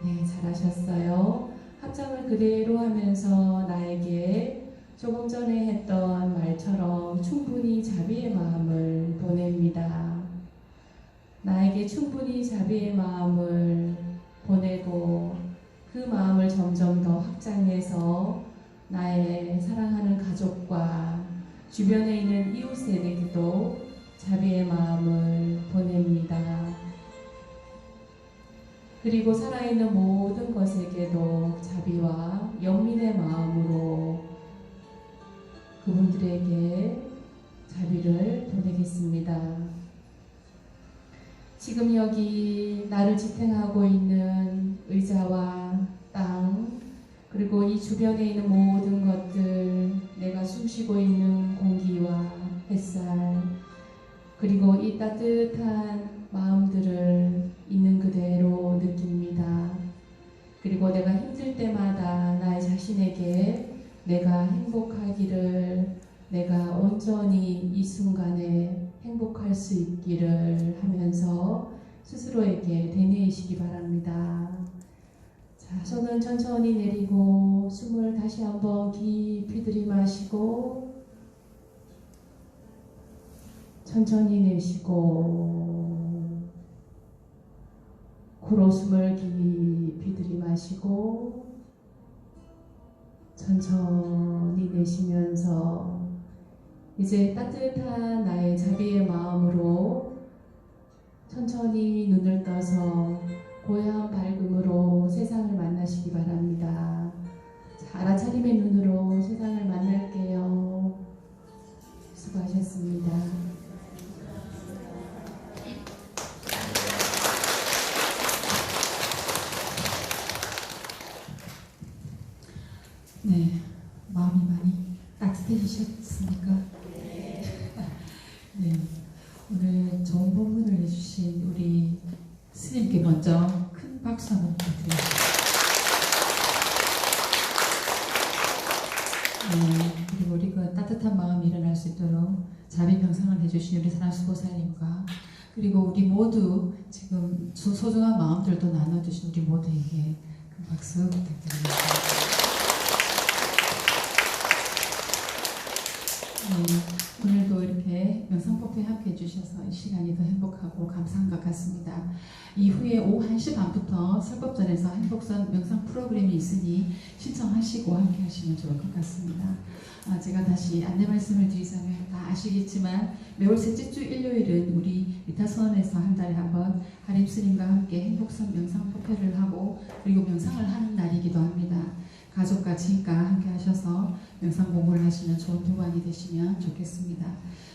네, 잘하셨어요. 합장을 그대로 하면서 나에게 조금 전에 했던 말처럼 충분히 자비의 마음을 보냅니다. 나에게 충분히 자비의 마음을 보내고 그 마음을 점점 더 확장해서 나의 사랑하는 가족과 주변에 있는 이웃에게도 자비의 마음을 보냅니다. 그리고 살아있는 모든 것에게도 자비와 연민의 마음으로 그분들에게 자비를 보내겠습니다. 지금 여기 나를 지탱하고 있는 의자와 땅, 그리고 이 주변에 있는 모든 것들, 내가 숨쉬고 있는 공기와 햇살, 그리고 이 따뜻한 마음들을 있는 그대로 느낍니다. 그리고 내가 힘들 때마다 나의 자신에게 내가 행복하기를, 내가 온전히 이 순간에 행복할 수 있기를 하면서 스스로에게 되뇌이시기 바랍니다. 자, 손은 천천히 내리고 숨을 다시 한번 깊이 들이마시고 천천히 내쉬고 코로 숨을 깊이 들이마시고 천천히 내쉬면서 이제 따뜻한 나의 자비의 마음으로 천천히 눈을 떠서 고요한 밝음으로 세상을 만나시기 바랍니다. 자, 알아차림의 눈으로 세상을 만날게요. 수고하셨습니다. 네, 마음이 많이 따뜻해지셨습니까? 네, 오늘 좋은 본문을 해주신 우리 스님께 먼저 큰 박수 한번 부탁드립니다. 그리고 우리 그 따뜻한 마음이 일어날 수 있도록 자비 명상을 해주신 우리 사랑수고사님과 그리고 우리 모두 지금 소중한 마음들도 나눠주신 우리 모두에게 큰 박수 부탁드립니다. 오늘도 이렇게 명상법회에 함께 해주셔서 이 시간이 더 행복하고 감사한 것 같습니다. 이후에 오후 1시 반부터 설법전에서 행복선 명상 프로그램이 있으니 신청하시고 함께 하시면 좋을 것 같습니다. 제가 다시 안내 말씀을 드리자면 다 아시겠지만 매월 셋째 주 일요일은 우리 리타선에서 한 달에 한 번 하림 스님과 함께 행복선 명상 법회를 하고 그리고 명상을 하는 날이기도 합니다. 가족과 지인과 함께 하셔서 명상 공부를 하시는 좋은 도반이 되시면 좋겠습니다.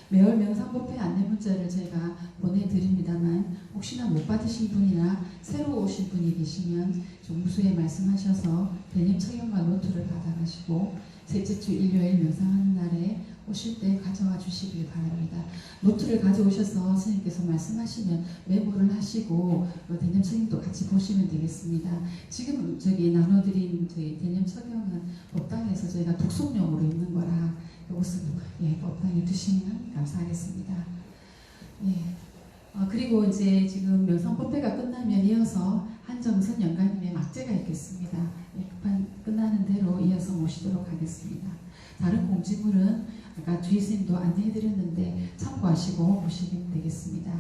매월 명상 법회 안내 문자를 제가 보내드립니다만 혹시나 못 받으신 분이나 새로 오신 분이 계시면 종무소에 말씀하셔서 대님 청약과 노트를 받아가시고 셋째 주 일요일 명상하는 날에 오실 때 가져와 주시길 바랍니다. 노트를 가져오셔서 스님께서 말씀하시면 메모를 하시고 대념 책임도 같이 보시면 되겠습니다. 지금 저기 나눠드린 저희 대념 책임은 법당에서 저희가 독송용으로 있는 거라 이것을 법당에 두시면 감사하겠습니다. 그리고 이제 지금 명상법회가 끝나면 이어서 한정선 영가님의 막제가 있겠습니다. 끝나는 대로 이어서 모시도록 하겠습니다. 다른 공지물은 아까 주의스님도 안내해드렸는데 참고하시고 보시면 되겠습니다.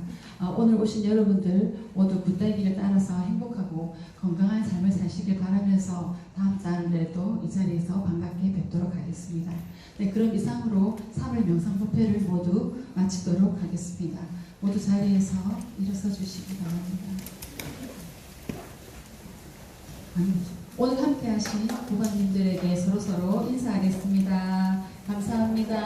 오늘 오신 여러분들 모두 굿달기를 따라서 행복하고 건강한 삶을 사시길 바라면서 다음 달에도 이 자리에서 반갑게 뵙도록 하겠습니다. 네, 그럼 이상으로 3월 명상법회를 모두 마치도록 하겠습니다. 모두 자리에서 일어서 주시기 바랍니다. 오늘 함께 하신 부관님들에게 서로서로 인사하겠습니다. 감사합니다.